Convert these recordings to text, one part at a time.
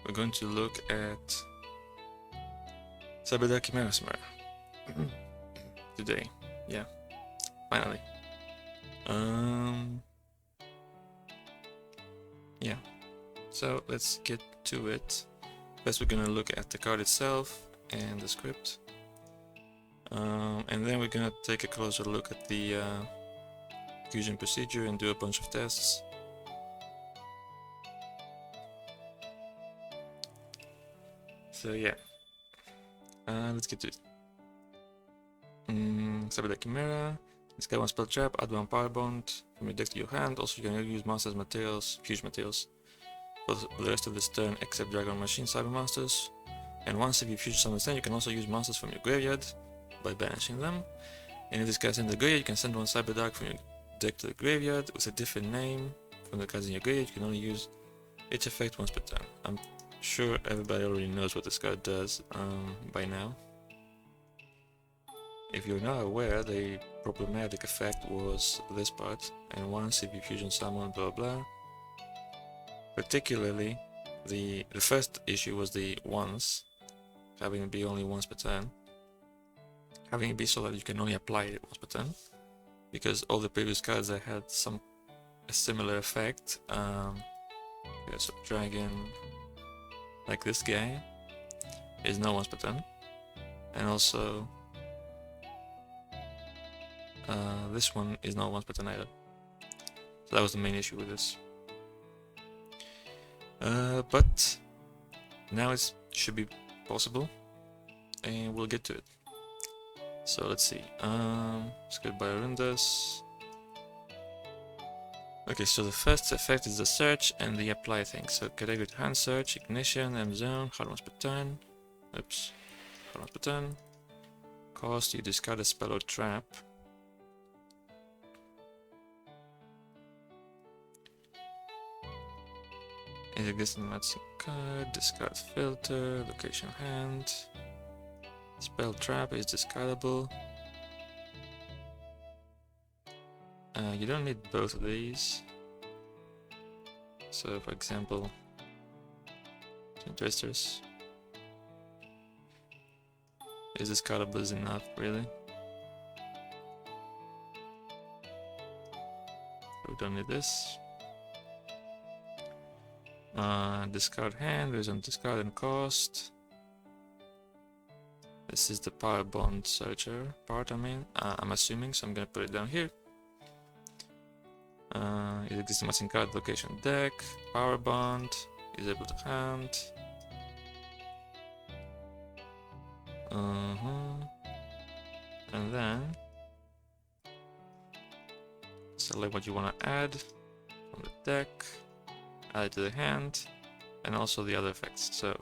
we're going to look at Cyberdark Chimera today. Yeah, finally. Yeah, so let's get to it. First we're gonna look at the card itself and the script. And then we're gonna take a closer look at the fusion procedure and do a bunch of tests. So yeah, let's get to it. Cyberdark Chimera. Discard one spell trap, add one power bond from your deck to your hand. Also, you can use monsters, materials, fusion materials for the rest of this turn, except Dragon Machine Cyber Monsters. And once if you fusion summon this turn, you can also use monsters from your graveyard by banishing them. And if this guy's in the graveyard, you can send one Cyberdark from your deck to the graveyard with a different name from the cards in your graveyard. You can only use its effect once per turn. I'm sure everybody already knows what this card does by now. If you're not aware, the problematic effect was this part, and once if you fusion summon blah blah. Particularly, the first issue was the once, having it be only once per turn. Having it be so that you can only apply it once per turn, because all the previous cards that had a similar effect, so dragon, like this guy, is not once per turn, and also this one is not once per turn either. So that was the main issue with this. But now it should be possible, and we'll get to it. So let's see. Let's go by Arundas. Okay, so the first effect is the search and the apply thing. So category to hand search, ignition, M zone, hard once per turn. Oops, hard once per turn. Cost, you discard a spell or trap. Is existing matching card, discard filter, location hand. Spell trap is discardable. You don't need both of these. So for example, Twisters is discardable is enough, really. We don't need this. Discard hand, there's on discard and cost. This is the power bond searcher part, I'm assuming, so I'm gonna put it down here. Is existing matching card, location deck, power bond, is able to hand. And then select what you want to add from the deck, add it to the hand, and also the other effects. So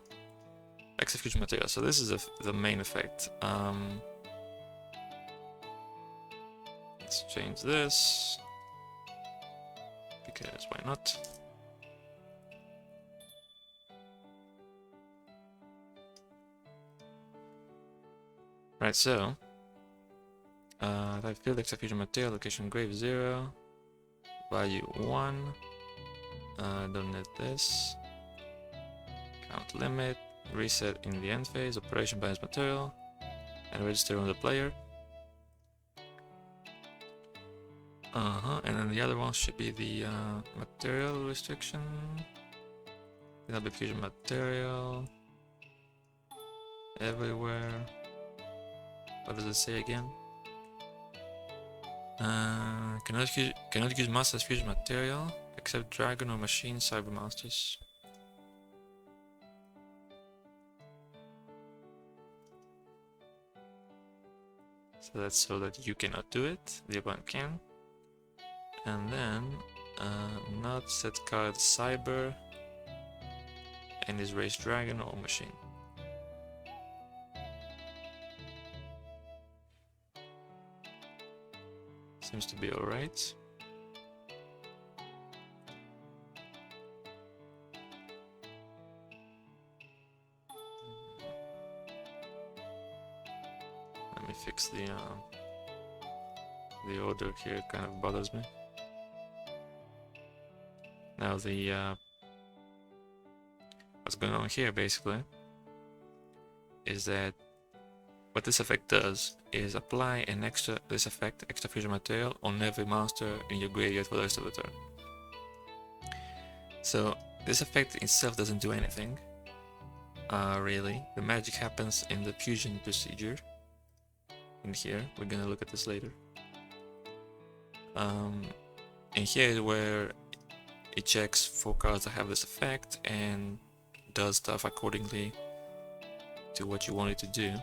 execution material. So this is the main effect. Let's change this because why not? Right, so type field, execution material, location grave 0, value 1. Don't need this. Count limit, reset in the end phase, operation binds material, and register on the player. And then the other one should be the material restriction. That'll be fusion material everywhere. What does it say again? Cannot use mass as fusion material except dragon or machine cyber monsters. So that's so that you cannot do it, the opponent can. And then not set card cyber and is raised dragon or machine. Seems to be alright. Let me fix the order here, kind of bothers me. Now what's going on here basically is that what this effect does is apply this effect, extrafilter material, on every monster in your graveyard for the rest of the turn. So this effect itself doesn't do anything, really. The magic happens in the fusion procedure. In here, we're gonna look at this later. And here is where it checks for cards that have this effect and does stuff accordingly to what you want it to do.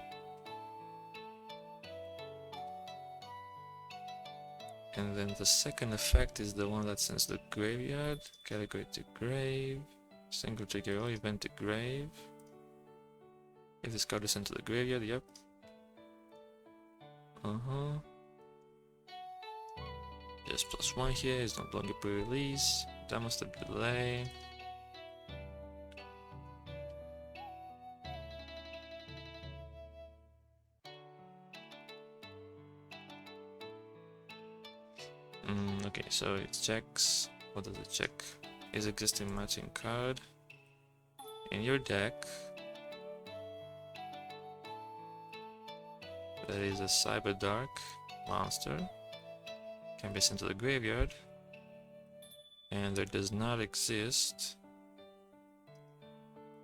And then the second effect is the one that sends the graveyard, category to grave, single trigger or event to grave. If this card is sent to the graveyard, yep. Just +1 here is no longer pre-release, damage step delay. Okay, so it checks. What does it check? Is existing matching card in your deck that is a Cyberdark monster, can be sent to the graveyard, and there does not exist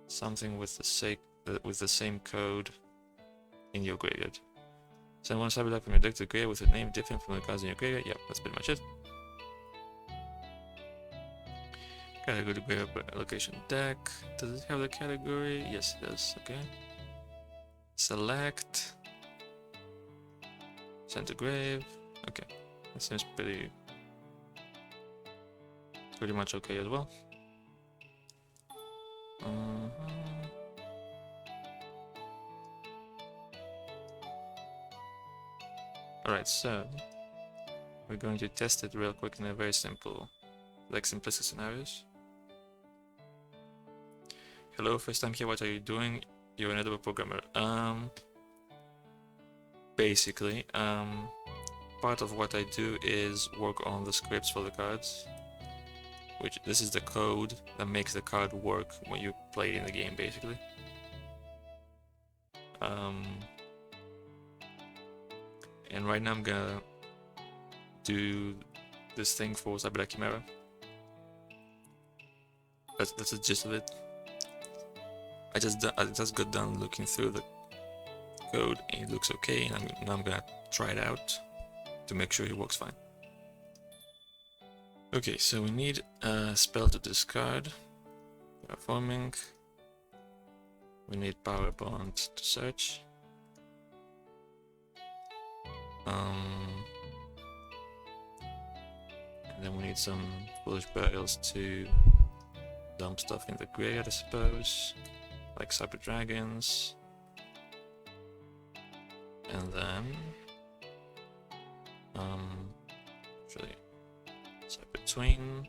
something with the same code in your graveyard. Send one Cyberdark from your deck to the graveyard with a name different from the cards in your graveyard. Yep, that's pretty much it. Category to graveyard location deck. Does it have the category? Yes, it does. Okay. Select. Send to grave. Okay. That seems pretty much okay as well. Alright, so we're going to test it real quick in a very simple, like simplistic scenarios. Hello, first time here, what are you doing? You're an EDOPro programmer. Basically, part of what I do is work on the scripts for the cards, which this is the code that makes the card work when you play in the game, basically. And right now I'm gonna do this thing for Cyberdark Chimera. That's the gist of it. I just got done looking through the code and it looks okay, and now I'm gonna try it out to make sure it works fine. Okay, so we need a spell to discard, performing. We need power bond to search. And then we need some foolish burials to dump stuff in the graveyard, I suppose, like Cyber Dragons. And then actually Cyber Twin.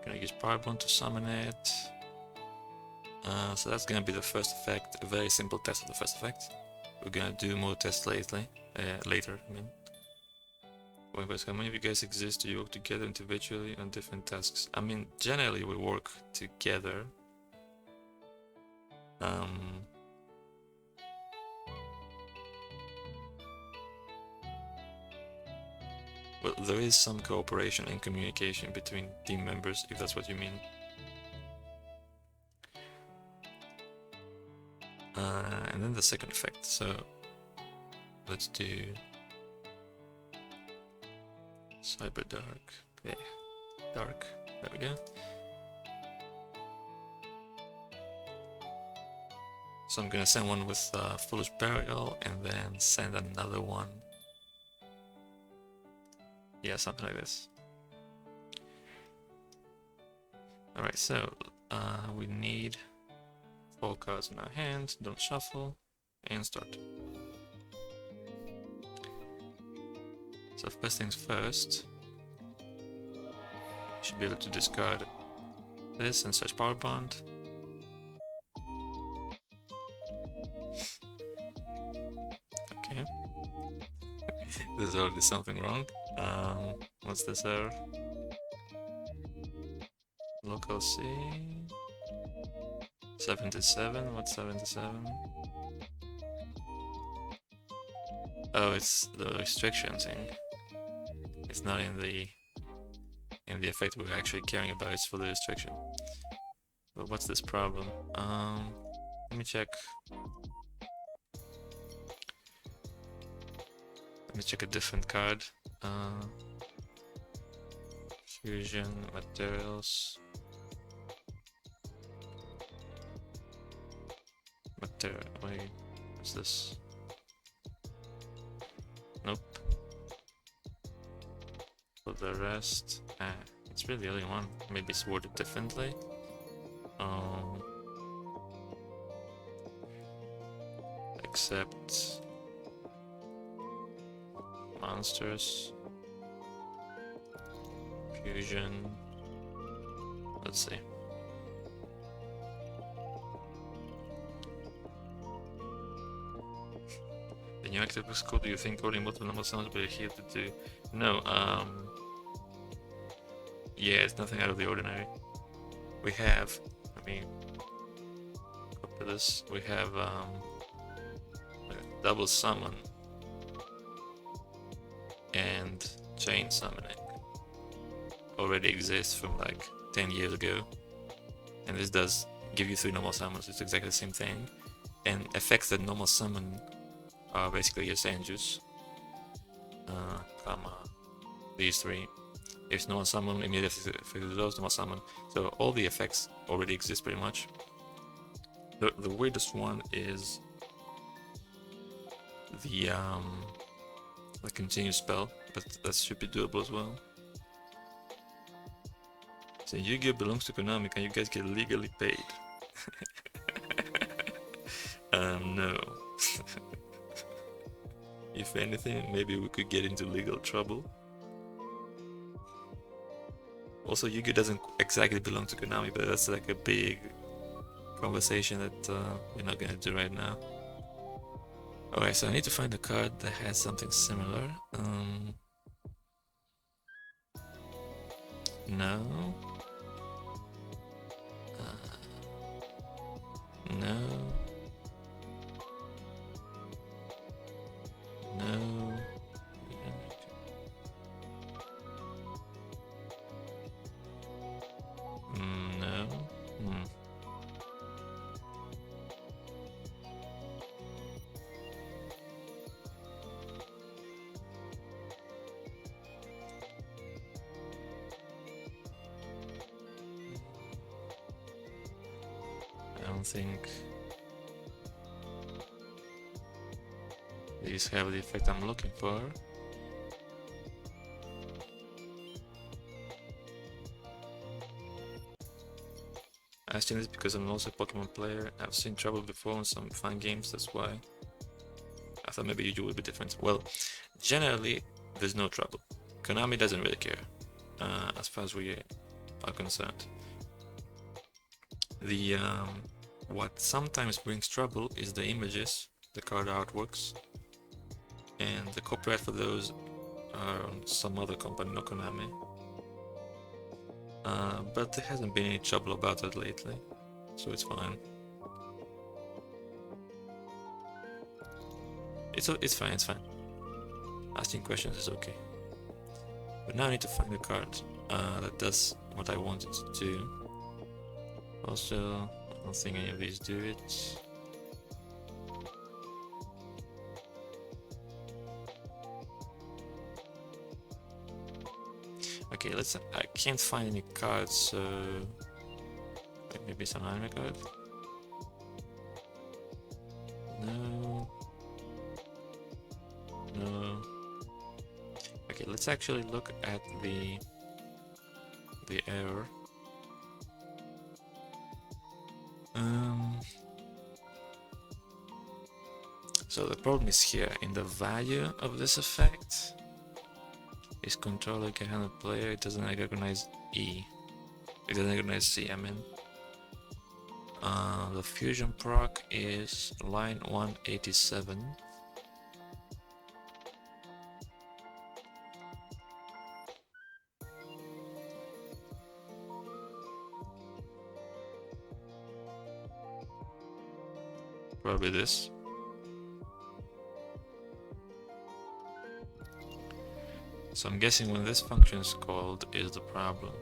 Gonna use Power Bond to summon it. So that's gonna be the first effect, a very simple test of the first effect. We're gonna do more tests later, I mean. How many of you guys exist? Do you work together individually on different tasks? I mean, generally we work together. Well, there is some cooperation and communication between team members, if that's what you mean. And then the second effect, so let's do Cyberdark. Okay, dark. There we go. So I'm gonna send one with Foolish Burial and then send another one. Yeah, something like this. Alright, so we need 4 cards in our hand. Don't shuffle and start. So first things first, you should be able to discard this and search Power Bond. Okay. There's already something wrong. What's this error? Local C. 77? What's 77? Oh, it's the restriction thing. It's not in the effect we're actually caring about, it's for the restriction. But what's this problem? Let me check. Let me check a different card. Fusion, materials. Wait, what's this? Nope. For the rest, it's really the only one. Maybe it's worded differently. Except monsters, fusion. Let's see. The new active code, do you think coding multiple number sounds will be here to do? No, yeah, it's nothing out of the ordinary. We have, let me copy this, we have double summon and chain summoning already exists from like 10 years ago, and this does give you 3 normal summons. It's exactly the same thing, and effects that normal summon are basically your Senjus, comma these 3. If normal summon, immediately those normal summon. So all the effects already exist pretty much. The weirdest one is the continuous spell, but that should be doable as well. So Yu-Gi-Oh belongs to Konami. Can you guys get legally paid? No. If anything, maybe we could get into legal trouble. Also, Yu-Gi-Oh doesn't exactly belong to Konami, but that's like a big conversation that we're not gonna do right now. Alright, so I need to find a card that has something similar. No. No. No. No. I don't think these have the effect I'm looking for. I assume this because I'm also a Pokemon player. I've seen trouble before in some fun games, that's why. I thought maybe Yu-Gi-Oh would be different. Well, generally, there's no trouble. Konami doesn't really care, as far as we are concerned. The what sometimes brings trouble is the images, the card artworks, and the copyright for those are on some other company, not Konami. But there hasn't been any trouble about it lately, so it's fine. It's fine, it's fine. Asking questions is okay. But now I need to find a card that does what I want it to do. Also, I don't think any of these do it. Okay, I can't find any cards, so maybe some anime card. No. No. Okay, let's actually look at the error. So the problem is here in the value of this effect. Is controller can handle player, it doesn't recognize E. It doesn't recognize C, I mean. The fusion proc is line 187. Probably this. So I'm guessing when this function is called is the problem.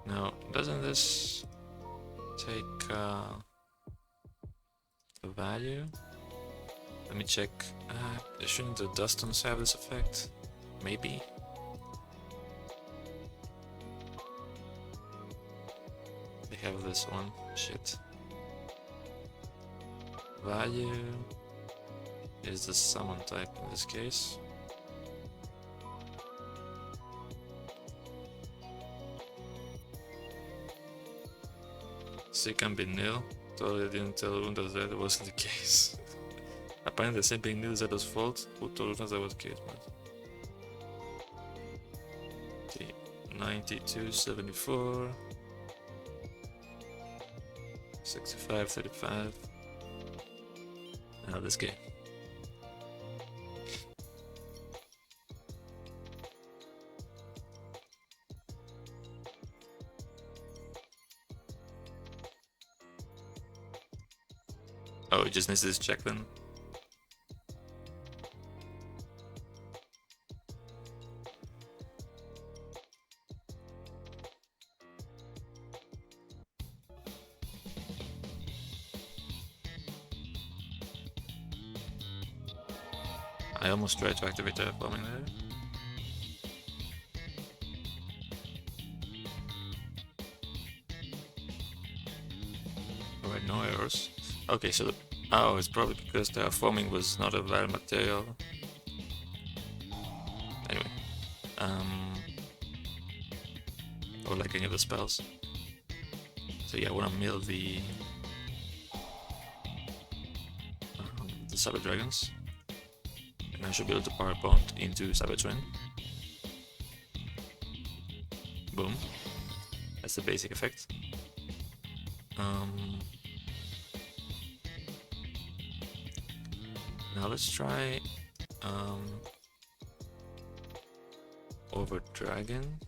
Now, doesn't this take a value? Let me check. Shouldn't the dustons have this effect? Maybe. They have this one. Shit. Value is the summon type in this case. So it can be nil. Totally didn't tell Runda that it wasn't the case. Apparently the same being nil is Zeto's fault. Who told Runda that was the case, but... Okay, 92.74 65.35. Now this game. Oh, it just needs this check then. I almost tried to activate terraforming there. Alright, no errors. Okay, so oh, it's probably because terraforming was not a valid material. Anyway, or like any of the spells. So yeah, I want to mill the Cyber Dragons, and I should be able to power bond into Cyber Twin. Boom. That's the basic effect. Now let's try over Dragon,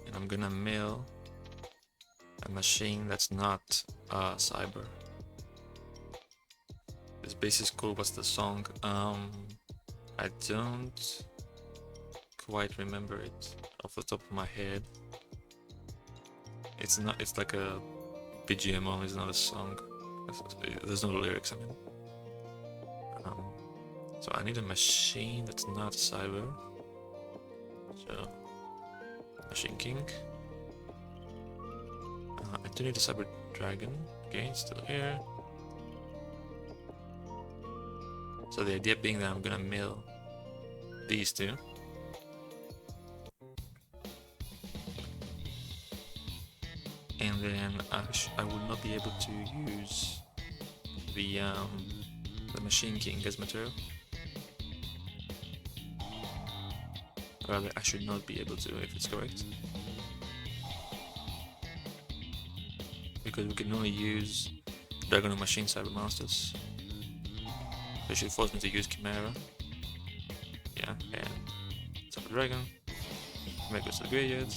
and I'm gonna mill a machine that's not Cyber. This base is cool. What's the song? I don't quite remember it off the top of my head. It's not. It's like a BGM only. It's not a song. There's no lyrics. I mean. So I need a machine that's not Cyber. So Machine King. I do need a Cyber Dragon. Okay, it's still here. So the idea being that I'm gonna mill these two. And then I will not be able to use the Machine King as material. Rather, I should not be able to, if it's correct. Because we can only use Dragon and Machine Cyber Monsters. They should force me to use Chimera. Yeah, and Cyber Dragon. Make us the graveyard.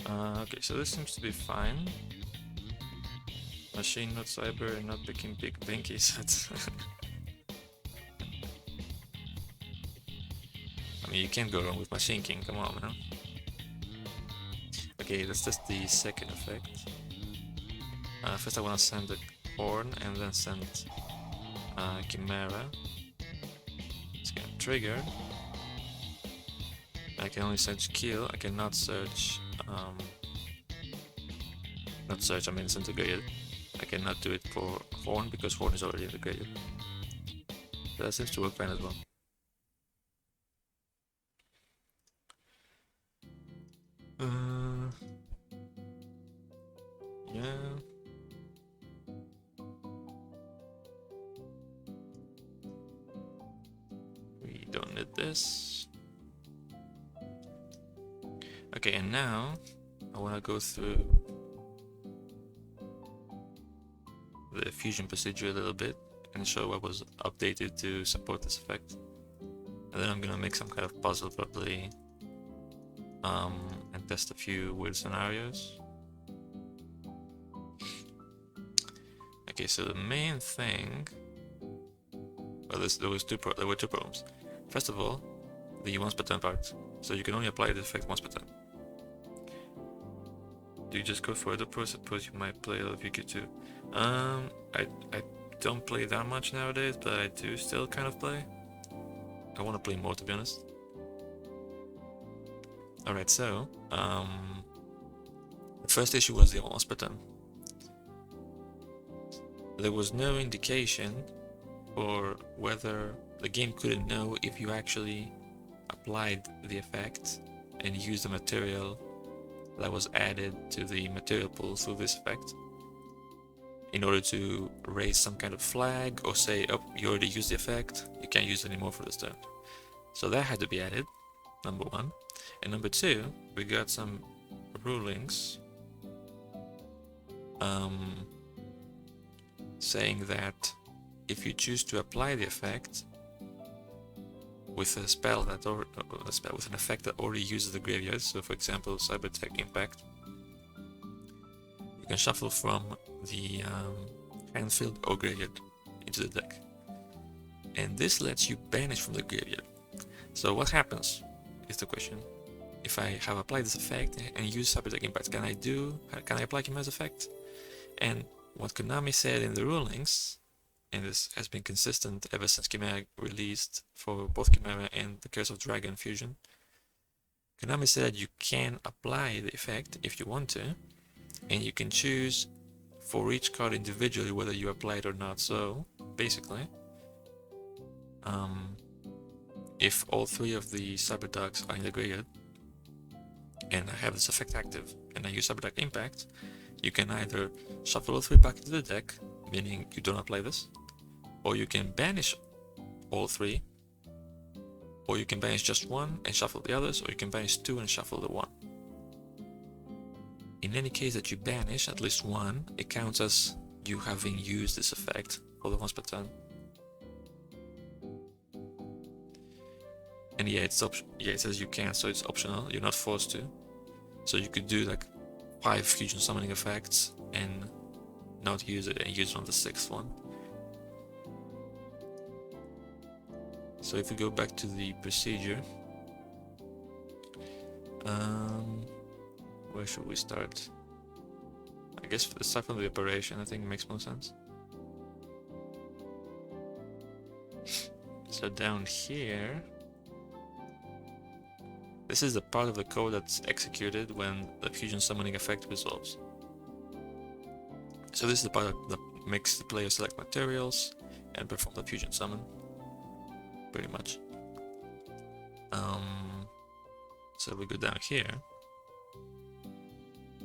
Okay, so this seems to be fine. Machine, not Cyber, not picking big binkies. I mean, you can't go wrong with Machine King, come on, man. Okay, let's test the second effect. First I want to send the Horn and then send Chimera. It's gonna trigger. I can only search kill, I cannot search not search, I mean send to graveyard. I cannot do it for Horn because Horn is already in the graveyard. So that seems to work fine as well. Yeah. We don't need this. Okay, and now I want to go through the fusion procedure a little bit and show what was updated to support this effect. And then I'm gonna make some kind of puzzle probably and test a few weird scenarios. Okay, so the main thing, well, there were two problems. First of all, the once per turn part. So you can only apply the effect once per turn. Do you just go for EDOPro? Suppose you might play a lot of UQ2. I don't play that much nowadays, but I do still kind of play. I want to play more, to be honest. Alright, so the first issue was the once per turn. There was no indication for whether the game couldn't know if you actually applied the effect and used the material that was added to the material pool through this effect in order to raise some kind of flag or say, oh, you already used the effect, you can't use it anymore for this turn. So that had to be added, number one. And number two, we got some rulings saying that if you choose to apply the effect with a spell that with an effect that already uses the graveyard, so for example Cyberdark Impact, you can shuffle from the hand field or graveyard into the deck, and this lets you banish from the graveyard. So what happens is the question. If I have applied this effect and use Cyberdark Impact, can I apply Chimera's effect? And what Konami said in the rulings, and this has been consistent ever since Chimera released for both Chimera and the Curse of Dragon Fusion, Konami said that you can apply the effect if you want to, and you can choose for each card individually whether you apply it or not. So basically, if all three of the Cyberdarks are in the graveyard and I have this effect active and I use Cyberdark Impact, you can either shuffle all three back into the deck, meaning you don't apply this, or you can banish all three, or you can banish just one and shuffle the others, or you can banish two and shuffle the one. In any case that you banish at least one, it counts as you having used this effect for the once per turn. And yeah, it says you can, so it's optional, you're not forced to. So you could do like 5 fusion summoning effects and not use it and use it on the 6th one. So if we go back to the procedure, where should we start? I guess aside from the operation, I think it makes more sense. So down here, this is the part of the code that's executed when the fusion summoning effect resolves. So this is the part that makes the player select materials and perform the fusion summon, pretty much. So we go down here,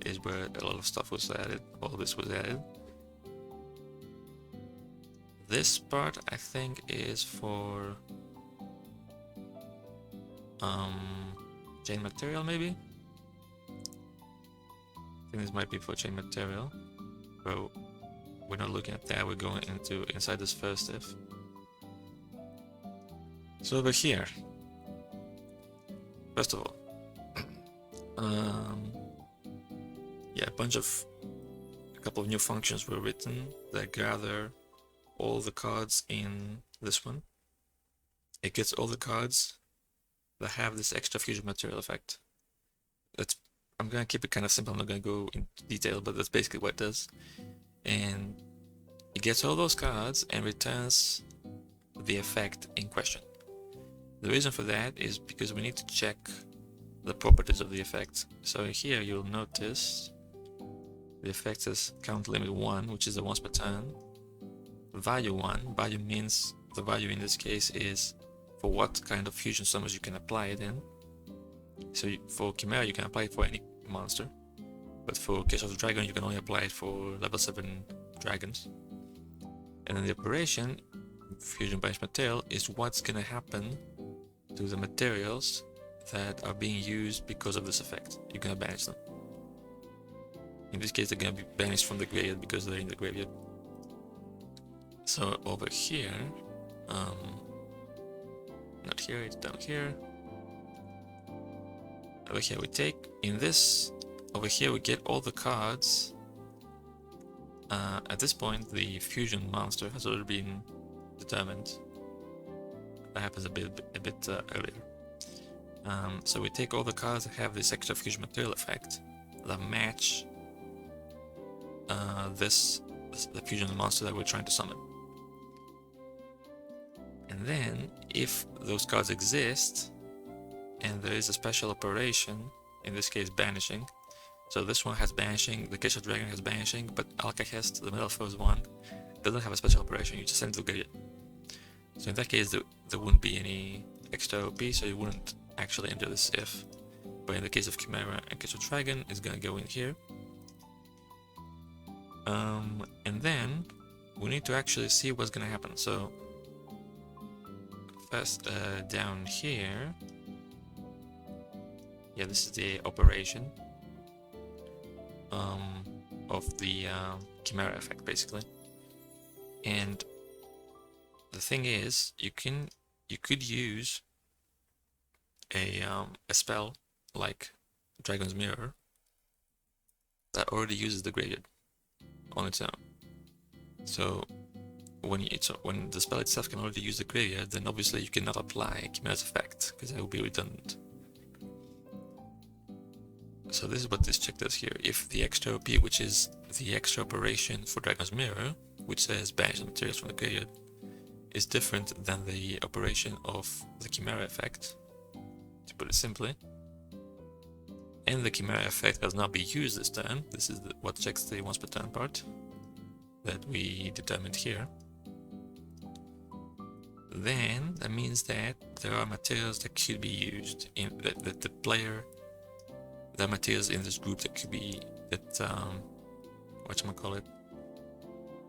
is where a lot of stuff was added, all this was added. This part I think is for chain material, maybe? I think this might be for chain material, but we're not looking at that, we're going inside this first if. So over here, first of all, yeah, a couple of new functions were written that gather all the cards in this one. It gets all the cards that have this extra fusion material effect. I'm gonna keep it kind of simple, I'm not gonna go into detail, but that's basically what it does. And it gets all those cards and returns the effect in question. The reason for that is because we need to check the properties of the effect. So here you'll notice the effect says count limit 1, which is the once per turn. Value 1, value means the value in this case is for what kind of fusion summons you can apply it in. So for Chimera you can apply it for any monster, but for Curse of the Dragon you can only apply it for level 7 dragons. And then the operation, fusion banish material, is what's gonna happen to the materials that are being used because of this effect. You're gonna banish them. In this case they're gonna be banished from the graveyard because they're in the graveyard. So over here, not here, it's down here. Over here we take, in this, over here we get all the cards. At this point, the fusion monster has already been determined. That happens a bit earlier. So we take all the cards that have this extra fusion material effect that match the fusion monster that we're trying to summon. And then, if those cards exist, and there is a special operation, in this case banishing, so this one has banishing, the Cage of Dragon has banishing, but Alcahest, the Metal Foes one, doesn't have a special operation, you just send it to the graveyard. So in that case, there wouldn't be any extra OP, so you wouldn't actually enter this if. But in the case of Chimera and Cage of Dragon, it's gonna go in here. And then, we need to actually see what's gonna happen. So, first, down here, yeah, this is the operation of the Chimera effect, basically. And the thing is, you could use a spell like Dragon's Mirror that already uses the graveyard on its own. So when the spell itself can already use the graveyard, then obviously you cannot apply Chimera's effect because that will be redundant. So this is what this check does here. If the extra OP, which is the extra operation for Dragon's Mirror, which says banish the materials from the graveyard, is different than the operation of the Chimera effect, to put it simply, and the Chimera effect has not been used this turn, this is what checks the once per turn part that we determined here, then that means that there are materials that could be used, that the player, there are materials in this group that could be, that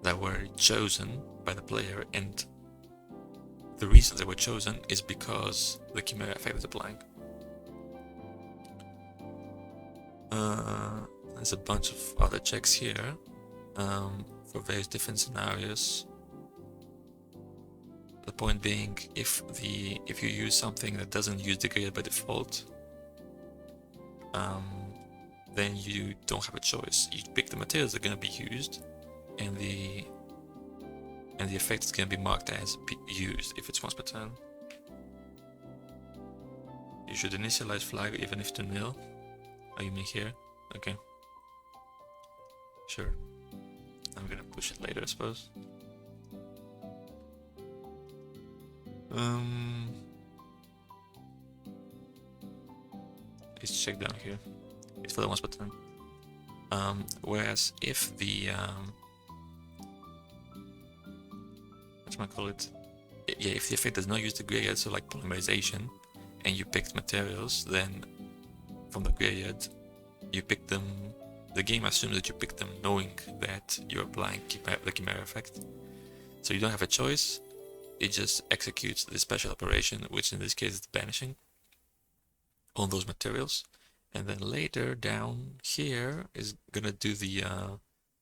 that were chosen by the player, and the reason they were chosen is because the Chimera effect is applying. There's a bunch of other checks here for various different scenarios. The point being, if you use something that doesn't use the gradient by default, then you don't have a choice. You pick the materials that are going to be used, and the effect is going to be marked as used if it's once per turn. You should initialize flag even if to nil. Oh, you mean here? Okay. Sure. I'm gonna push it later, I suppose. Let's check down here. It's for the once per turn. Whereas if the if the effect does not use the gradient, so like polymerization, and you picked materials, then from the gradient you pick them. The game assumes that you pick them knowing that you're applying the Chimera effect. So you don't have a choice, it just executes the special operation, which in this case is banishing, on those materials. And then later down here is gonna do the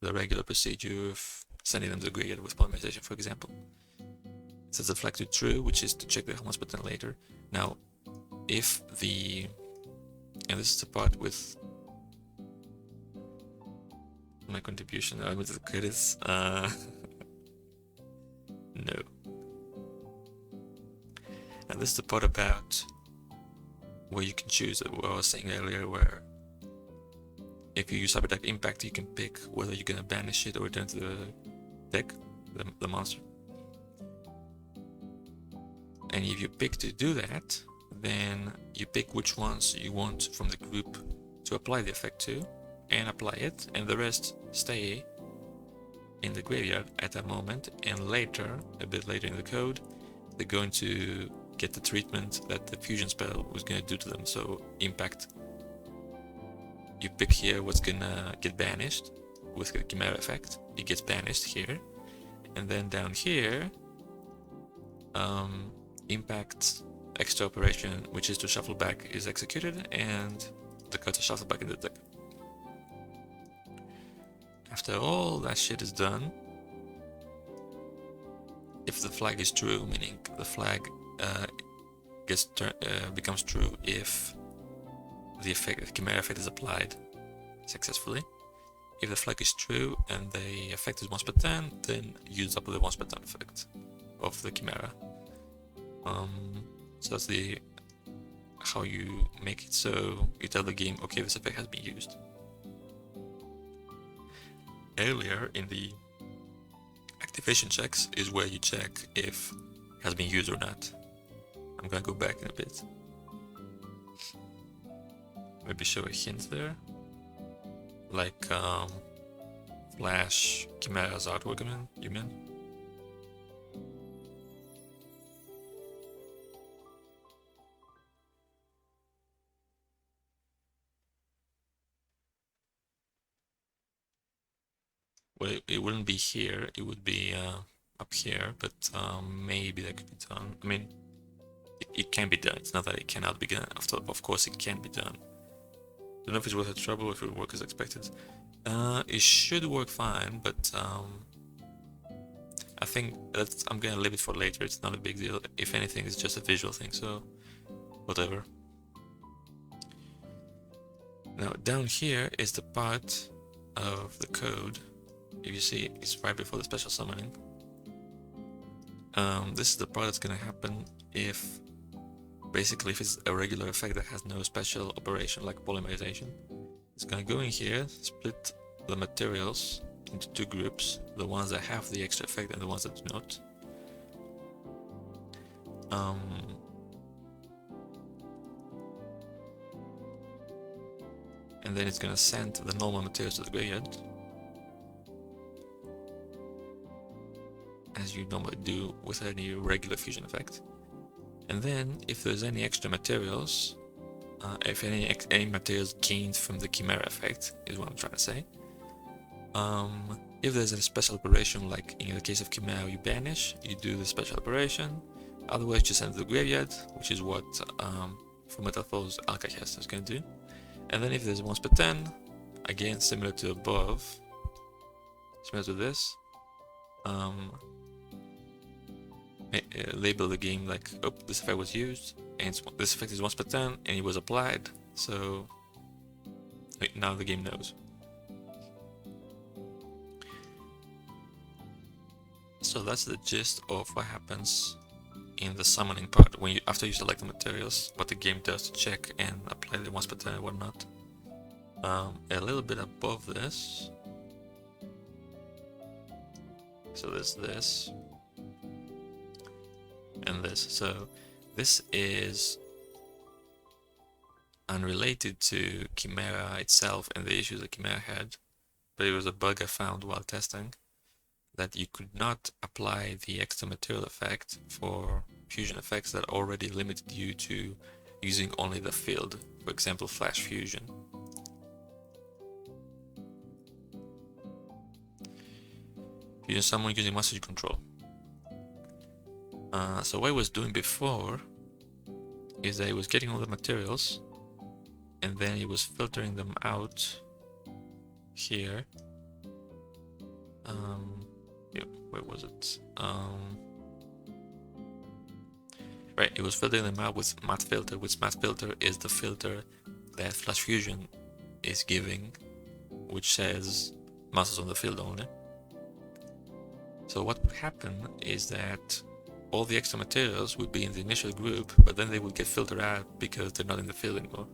regular procedure of sending them to the gradient with polymerization, for example. It sets the flag to true, which is to check the once per turn later. Now, if the... and this is the part with my contribution, with the credits, no. And this is the part about where you can choose, what I was saying earlier, where if you use Cyberdark Impact, you can pick whether you're gonna banish it or return to the deck, the monster. And if you pick to do that, then you pick which ones you want from the group to apply the effect to, and apply it, and the rest stay in the graveyard at that moment, and later, a bit later in the code, they're going to get the treatment that the fusion spell was going to do to them. So impact, you pick here what's gonna get banished with the Chimera effect, it gets banished here, and then down here, impact extra operation, which is to shuffle back, is executed, and the cards are shuffled back in the deck. After all that shit is done, if the flag is true, meaning the flag becomes true if the effect, the Chimera effect is applied successfully. If the flag is true and the effect is 1/10, then use up the 1/10 effect of the Chimera. So that's the how you make it so you tell the game, okay, this effect has been used. Earlier in the activation checks is where you check if it has been used or not. I'm gonna go back in a bit. Maybe show a hint there. Like Flash Chimera's artwork, you mean? Well, it wouldn't be here, it would be up here, but maybe that could be done. I mean, it can be done, it's not that it cannot be done. Of course it can be done. Don't know if it's worth the trouble, if it will work as expected. It should work fine, but I think I'm gonna leave it for later, it's not a big deal. If anything, it's just a visual thing, so whatever. Now down here is the part of the code. If you see, it's right before the special summoning. This is the part that's gonna happen if basically if it's a regular effect that has no special operation like polymerization. It's gonna go in here, split the materials into two groups, the ones that have the extra effect and the ones that do not. And then it's gonna send the normal materials to the gradient, as you normally do with any regular fusion effect. And then if there's any extra materials, if any materials gained from the Chimera effect is what I'm trying to say. If there's a special operation, like in the case of Chimera, you banish, you do the special operation. Otherwise, you send to the graveyard, which is what for Metaphors Alcahest is going to do. And then if there's 1/10, again similar to above, similar to this, label the game like, oh, this effect was used, and this effect is 1/10, and it was applied, so now the game knows. So that's the gist of what happens in the summoning part, when after you select the materials, what the game does to check and apply the 1/10 and whatnot. A little bit above this, so there's this and this. So this is unrelated to Chimera itself and the issues that Chimera had, but it was a bug I found while testing, that you could not apply the extra material effect for fusion effects that already limited you to using only the field, for example Flash Fusion. Fusion someone using master control. So what I was doing before is that I was getting all the materials and then it was filtering them out here. Yeah, where was it? Right, it was filtering them out with matte filter, which matte filter is the filter that Flash Fusion is giving, which says masters on the field only. So what would happen is that all the extra materials would be in the initial group, but then they would get filtered out because they're not in the field anymore.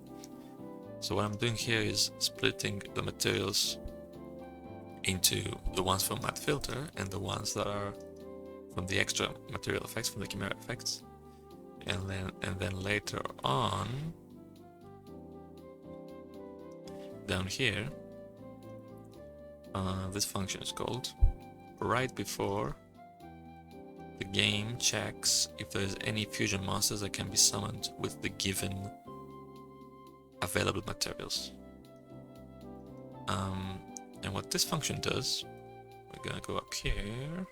So what I'm doing here is splitting the materials into the ones from matte filter and the ones that are from the extra material effects, from the Chimera effects. And then later on, down here, this function is called, right before the game checks if there's any fusion monsters that can be summoned with the given available materials. And what this function does, we're gonna go up here.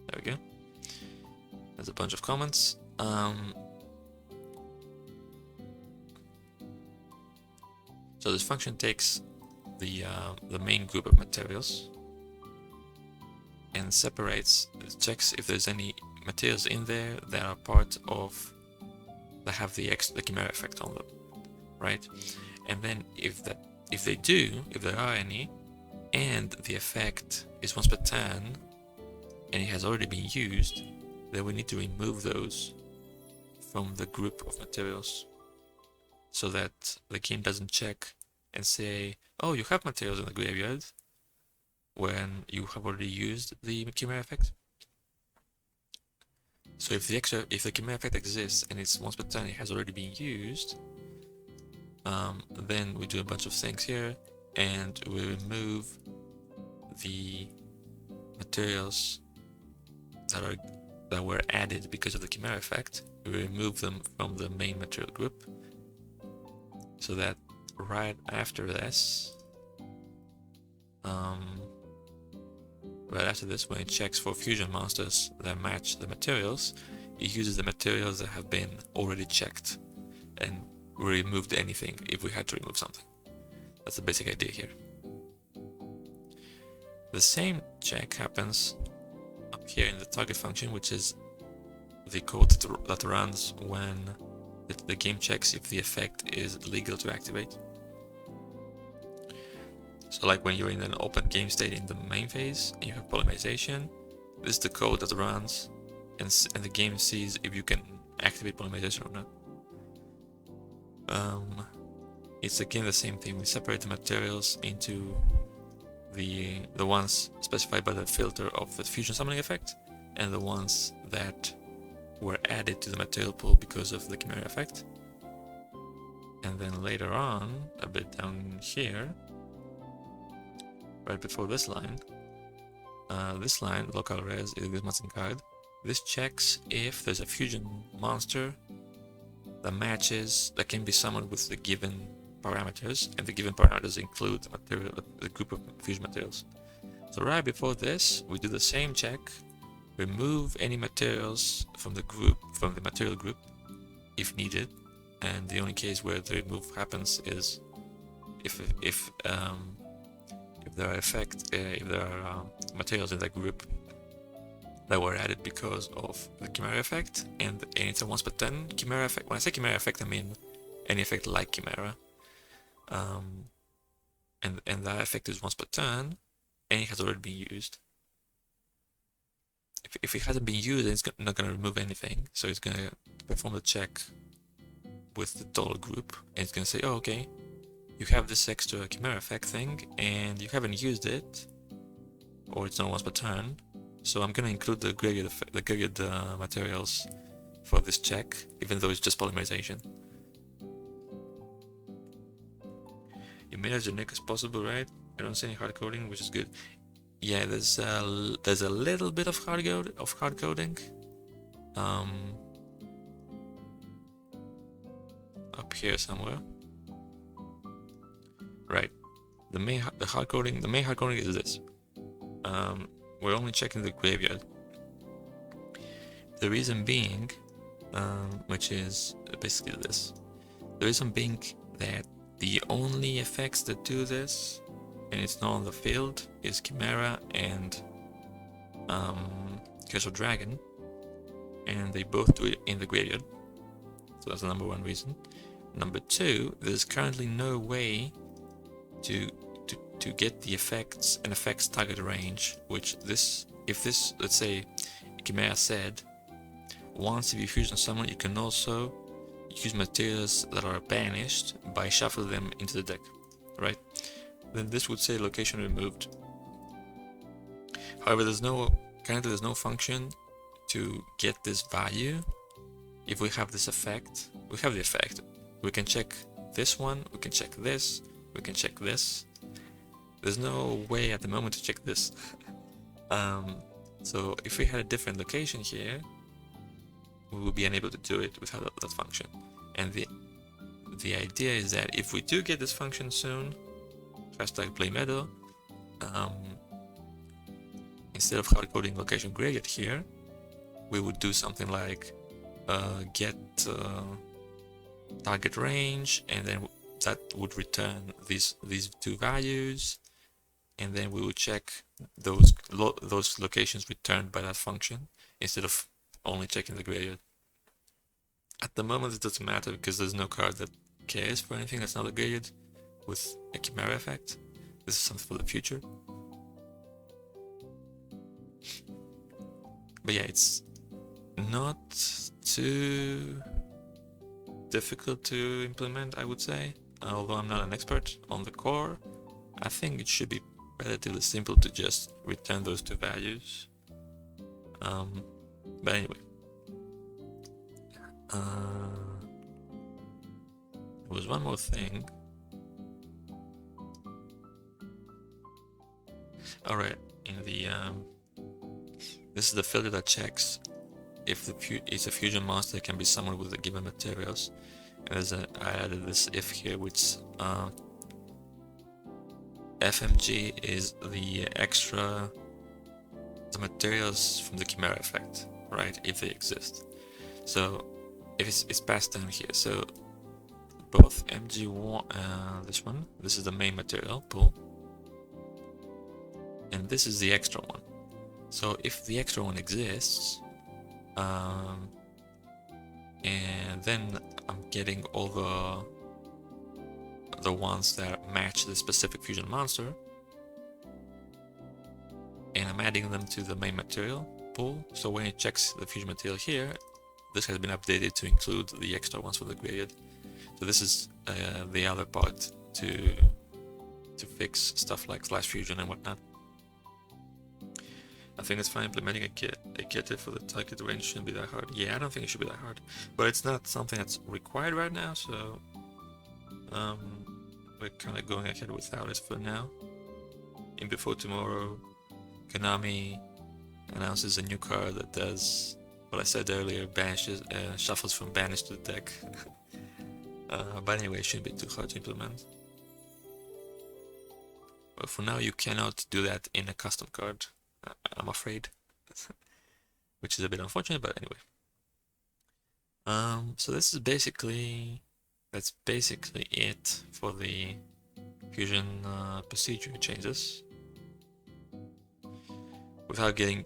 There we go. There's a bunch of comments. So this function takes the main group of materials and separates, checks if there's any materials in there that are part of that have the Chimera effect on them, right? And then if there are any, and the effect is once per turn, and it has already been used, then we need to remove those from the group of materials, so that the game doesn't check and say, oh, you have materials in the graveyard, when you have already used the Chimera effect. So if the Chimera effect exists and it's once per turn, it has already been used, then we do a bunch of things here, and we remove the materials that were added because of the Chimera effect. We remove them from the main material group, so that right after this, when it checks for fusion monsters that match the materials, it uses the materials that have been already checked, and we removed anything if we had to remove something. That's the basic idea here. The same check happens up here in the target function, which is the code that runs when the game checks if the effect is legal to activate. So like when you're in an open game state in the main phase and you have polymerization, this is the code that runs, and the game sees if you can activate polymerization or not. It's again the same thing. We separate the materials into the ones specified by the filter of the fusion summoning effect, and the ones that were added to the material pool because of the Chimera effect. And then later on, a bit down here, right before this line, local res is card. This checks if there's a fusion monster that matches, that can be summoned with the given parameters, and the given parameters include the group of fusion materials. So right before this, we do the same check, remove any materials from the material group if needed, and the only case where the remove happens is if there are materials in that group that were added because of the Chimera effect, and it's a once per turn Chimera effect. When I say Chimera effect, I mean any effect like Chimera, and that effect is once per turn, and it has already been used. If it hasn't been used, then it's not going to remove anything, so it's going to perform the check with the total group, and it's going to say, oh, okay, you have this extra Chimera effect thing, and you haven't used it, or it's not once per turn, so I'm going to include the gradient materials for this check, even though it's just polymerization. You made it as generic as possible, right? I don't see any hard coding, which is good. Yeah, there's a little bit of hard coding. Up here somewhere. Right. The main hard coding is this. We're only checking the graveyard. The reason being, which is basically this. The reason being that the only effects that do this, and it's not on the field, is Chimera and Curse of Dragon, and they both do it in the graveyard. So that's the number one reason. Number two, there's currently no way to get the effects and effects target range, which if this, let's say, Chimera said, once if you fusion someone, you can also use materials that are banished by shuffling them into the deck, right? Then this would say location removed. However, currently there's no function to get this value. If we have this effect, we have the effect. We can check this one, we can check this, we can check this. There's no way at the moment to check this. So if we had a different location here, we would be unable to do it without that function. And the idea is that if we do get this function soon, #playmeadow, instead of hard coding location gradient here, we would do something like get target range, and then that would return these two values, and then we would check those locations returned by that function instead of only checking the gradient. At the moment it doesn't matter because there's no card that cares for anything that's not a graded with a Chimera effect. This is something for the future. But yeah, it's not too difficult to implement, I would say. Although I'm not an expert on the core, I think it should be relatively simple to just return those two values. But anyway, there was one more thing. Alright, in the this is the filter that checks if it's a fusion monster that can be summoned with the given materials. And I added this if here, which FMG is the materials from the Chimera effect, right? If they exist. So if it's passed down here. So both MG1, this is the main material pool, and this is the extra one. So if the extra one exists, and then I'm getting all the ones that match the specific fusion monster, and I'm adding them to the main material pool. So when it checks the fusion material here, this has been updated to include the extra ones for the graded. So this is the other part to fix stuff like flash fusion and whatnot. I think it's fine implementing a kit for the target range shouldn't be that hard. Yeah, I don't think it should be that hard, but it's not something that's required right now, so we're kind of going ahead without it for now. And before tomorrow, Konami announces a new card that does what I said earlier, banishes, shuffles from banish to the deck. But anyway, it shouldn't be too hard to implement. But for now, you cannot do that in a custom card, I'm afraid, which is a bit unfortunate, but anyway. So this is that's basically it for the fusion procedure changes. Without getting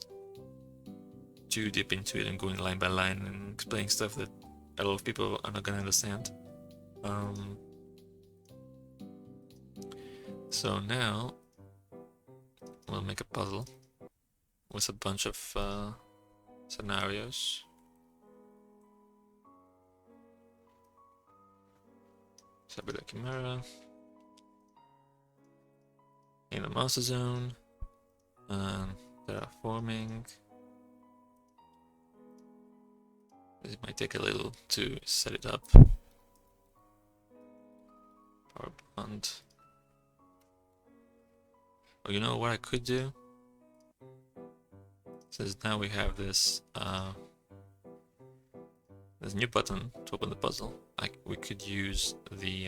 too deep into it and going line by line and explaining stuff that a lot of people are not gonna understand. So now we'll make a puzzle with a bunch of scenarios. Cyberdark Chimera in the master zone, terraforming. It might take a little to set it up. Power bond. Oh, you know what I could do? Since now we have this this new button to open the puzzle, we could use the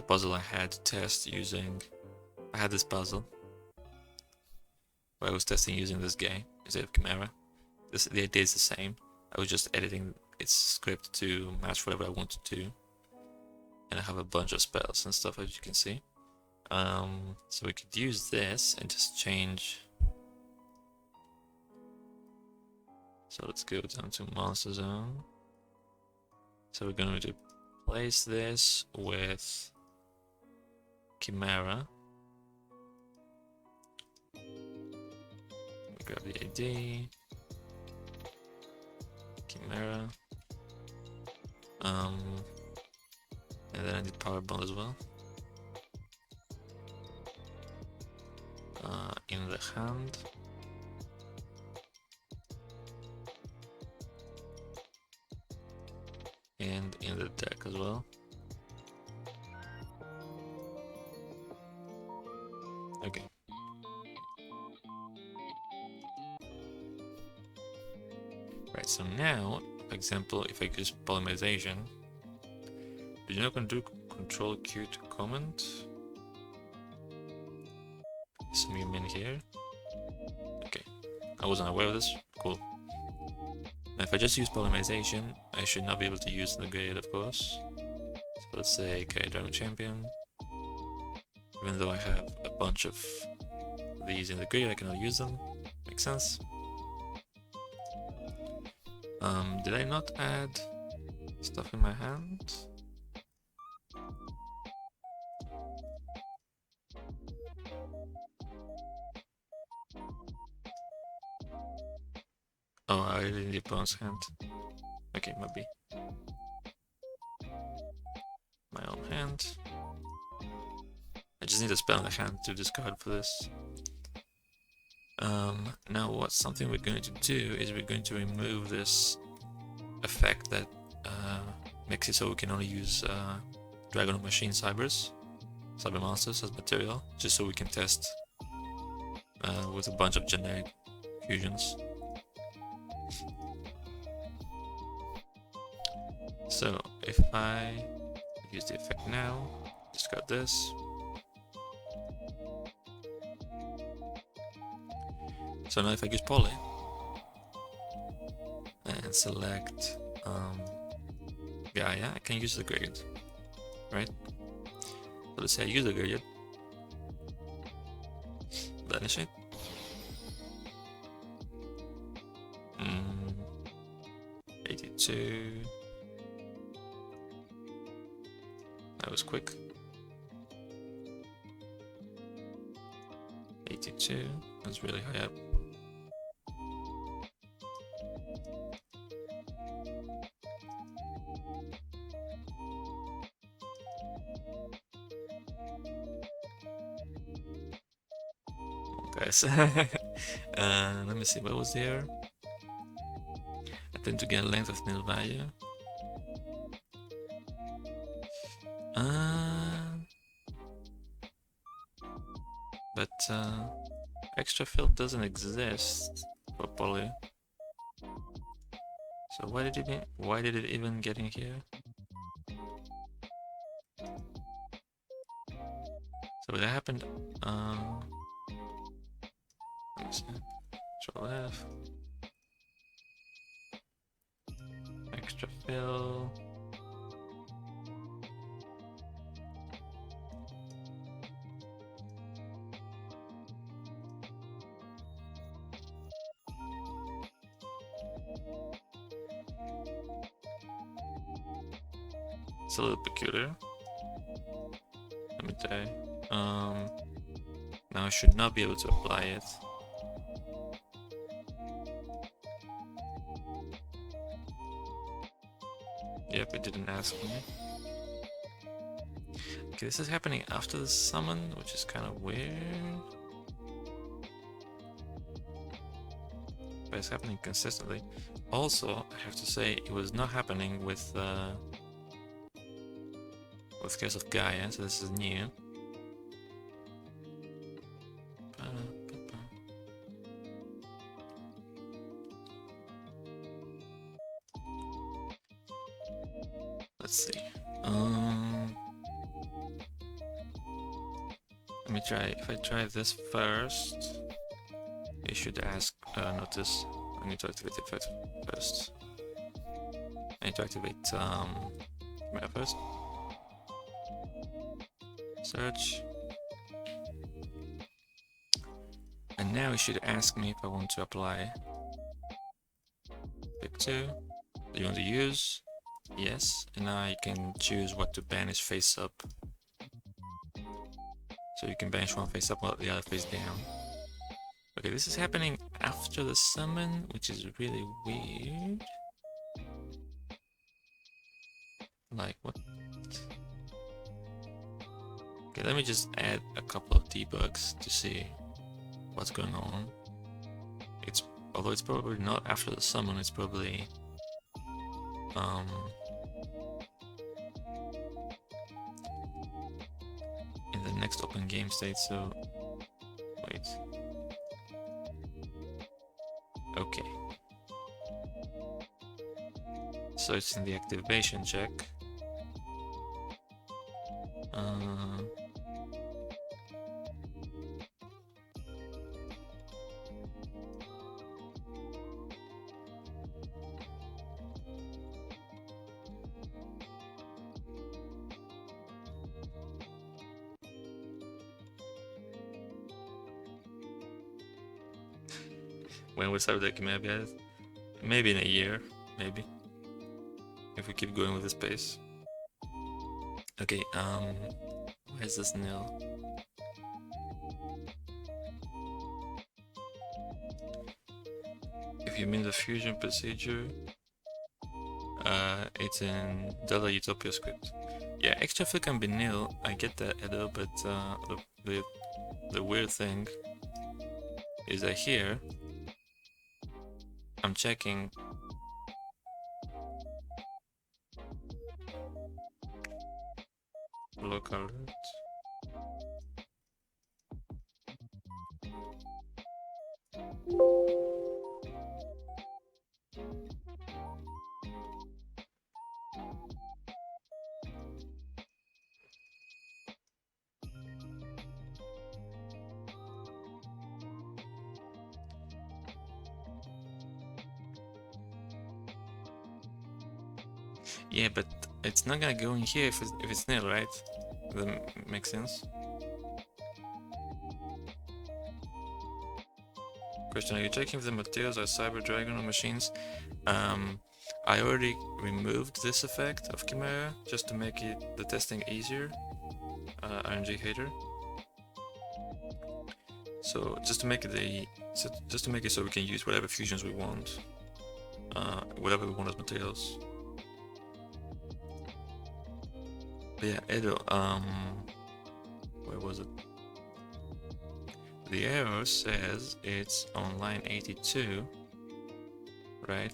puzzle I had to test using. I had this puzzle where I was testing using this guy instead of Chimera. The idea is the same. I was just editing its script to match whatever I wanted to, and I have a bunch of spells and stuff, as you can see. So we could use this and just change. So let's go down to Monster Zone. So we're going to replace this with Chimera. We grab the ID. Chimera. And then I need Power Bond as well. In the hand. And in the deck as well. Okay. Right, so now, for example, if I use polymerization, did you know I can do Control Q to comment? Some human here. Okay, I wasn't aware of this. Cool. Now if I just use polymerization, I should not be able to use the graded, of course. So let's say Dragon Champion. Even though I have a bunch of these in the grid, I cannot use them. Makes sense. Did I not add stuff in my hand? Oh, I really need opponent's hand. Okay, maybe. My own hand. I just need a spell in the hand to discard for this. Now what's something we're going to do is we're going to remove this effect that makes it so we can only use Dragon of Machine Cyber Monsters as material, just so we can test with a bunch of generic fusions. So if I use the effect now, discard this. So now if I use Poly and select Gaia, I can use the gradient, right? So let's say I use the gradient, vanish it. 82. That was quick. 82. That's really high up. Guys, let me see what was there. I tend to get length of nil value. But extrafill doesn't exist for poly. So why did it even get in here? So that happened. Let me see. Control F. Extrafill. It's a little peculiar. Let me try. Now I should not be able to apply it. Yep, it didn't ask me. Okay, this is happening after the summon, which is kind of weird. But it's happening consistently. Also, I have to say, it was not happening with Curse of Gaia, so this is new. Let's see. Let me try. If I try this first, it should ask. Notice. I need to activate the effect first. I need to activate Chimera first. Search. And now it should ask me if I want to apply. Pick 2. Do you want to use? Yes. And now you can choose what to banish face up. So you can banish one face up while the other face down. Okay, this is happening after the summon, which is really weird. Like, what? Okay, let me just add a couple of debugs to see what's going on. Although it's probably not after the summon, it's probably in the next open game state, so wait. Okay. So it's in the activation check. When will Cyberdark Chimera be added? Maybe in a year, maybe, if we keep going with this pace. Okay, why is this nil? If you mean the fusion procedure, it's in Dova-Syndrome script. Yeah, extrafill can be nil, I get that, Edo, but the weird thing is that here, I'm checking local root. Yeah, but it's not gonna go in here if it's nil, right? That makes sense. Question: are you checking if the materials are Cyberdark machines? I already removed this effect of Chimera just to make the testing easier. RNG hater. So just to make it so we can use whatever fusions we want, whatever we want as materials. But yeah, Edo, where was it? The error says it's on line 82, right?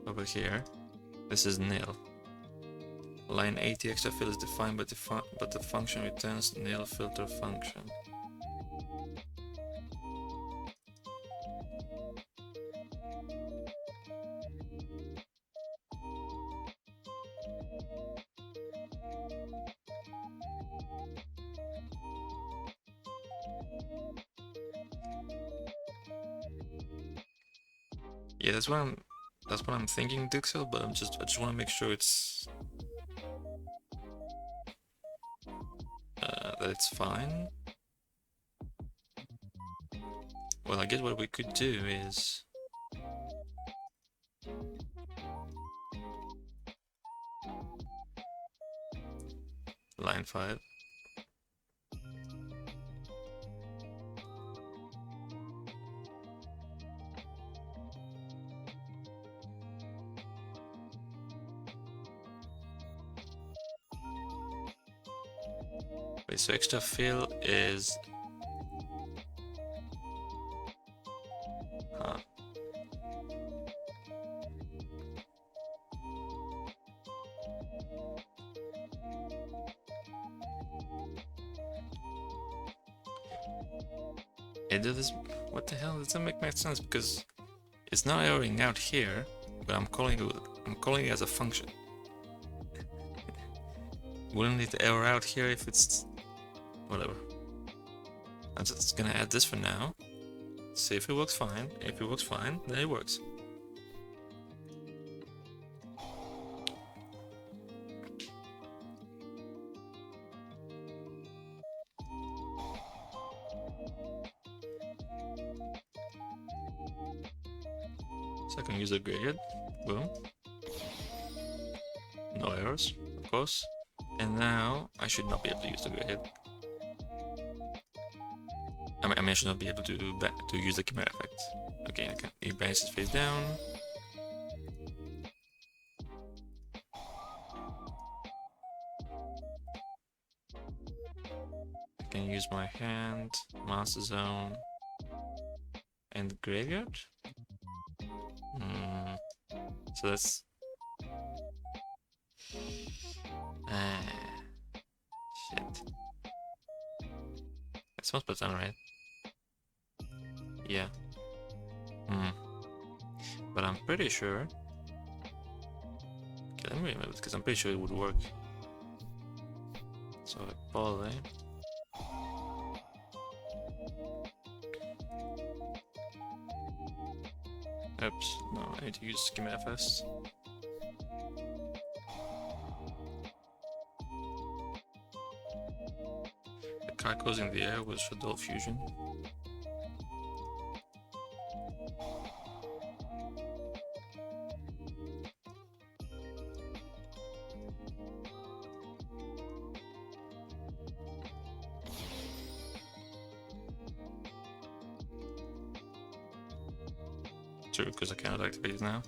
Over here, this is nil. Line 80 extrafill is defined, but the function returns nil filter function. Yeah, that's what I'm thinking, Dixel, but I just want to make sure it's that it's fine. Well, I guess what we could do is line 5. Wait, so extrafill is what the hell? It doesn't make much sense because it's not erroring out here, but I'm calling it as a function. Wouldn't it error out here if it's whatever? I'm just gonna add this for now. See if it works fine. If it works fine, then it works. So I can use the gradient. Boom. No errors, of course. And now I should not be able to use the gradient. I mean, I should not be able to use the Chimera effect. Okay, I can. It bounces face down. I can use my hand, master zone, and the graveyard. So that's shit. It smells better, right? Yeah. But I'm pretty sure. Okay, let me remember it because I'm pretty sure it would work. So like poly. Oops, no, I need to use schema first. The card goes in the air with Shadow Fusion. True, because I cannot activate it now.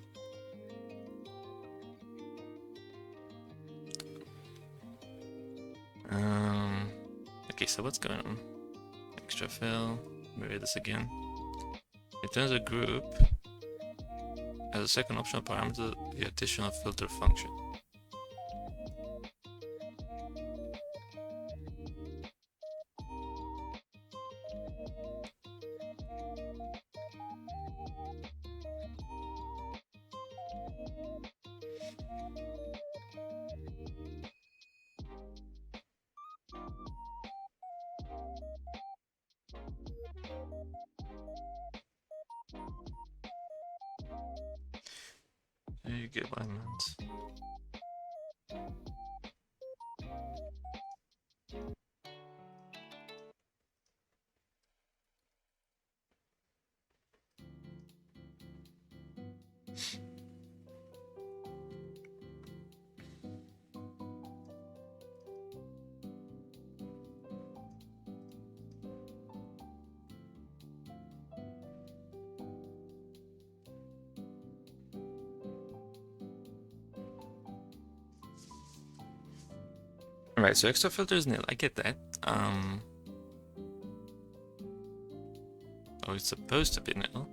Okay, so what's going on? Extrafill. Let me read this again. Returns a group as a second optional parameter the additional filter function. You get what I meant. Alright, so extra filter is nil. I get that. Oh, it's supposed to be nil.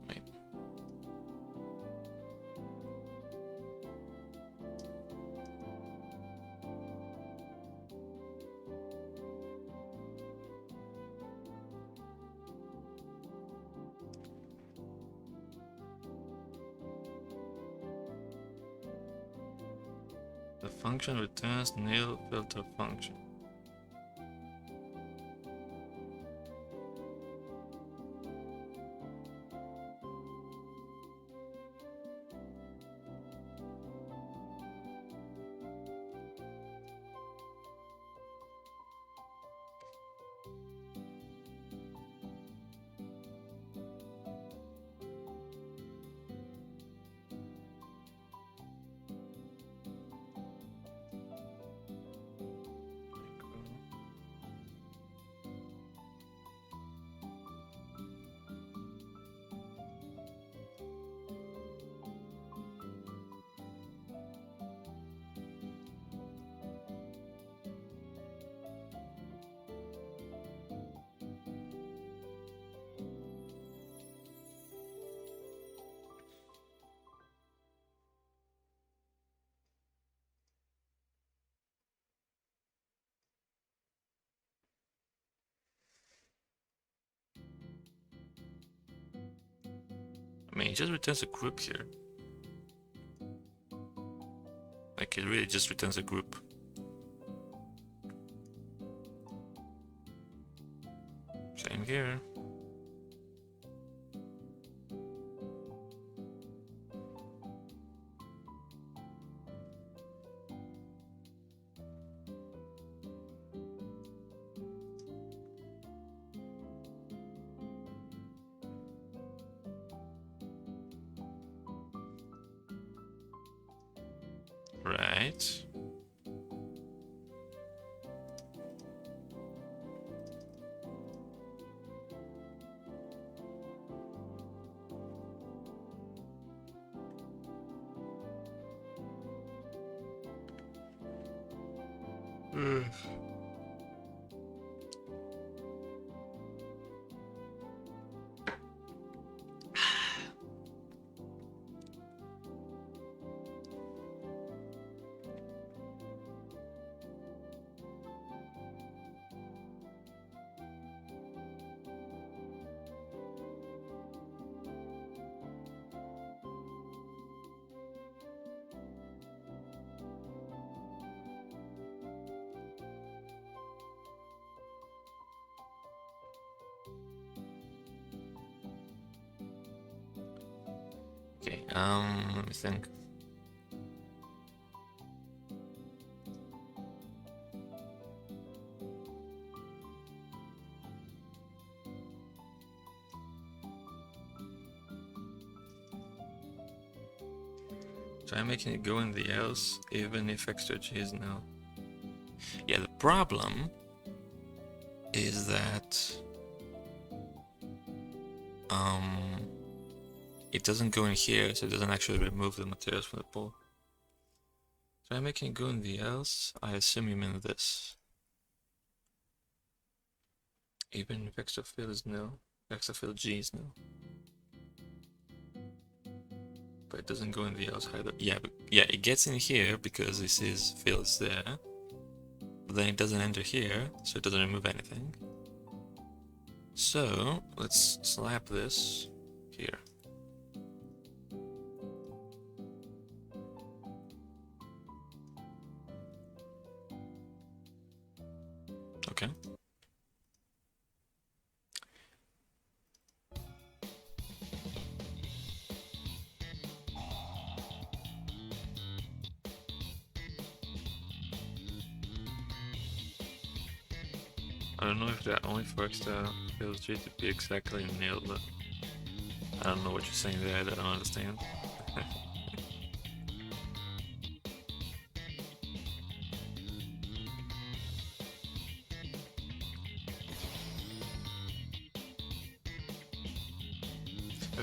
Wait. The function returns nil filter function. I mean, it just returns a group here. Like, it really just returns a group. Same here. Right. Okay, let me think. Try making it go in the else, even if extra G is null. Yeah, the problem is that it doesn't go in here, so it doesn't actually remove the materials from the pool. Try making it go in the else. I assume you mean this. Even if extrafill is null, extrafill G is null. But it doesn't go in the else either. Yeah, it gets in here because this is fill is there. But then it doesn't enter here, so it doesn't remove anything. So let's slap this here. Okay. I don't know if that only for extra fills G to be exactly nil, but I don't know what you're saying there, I don't understand.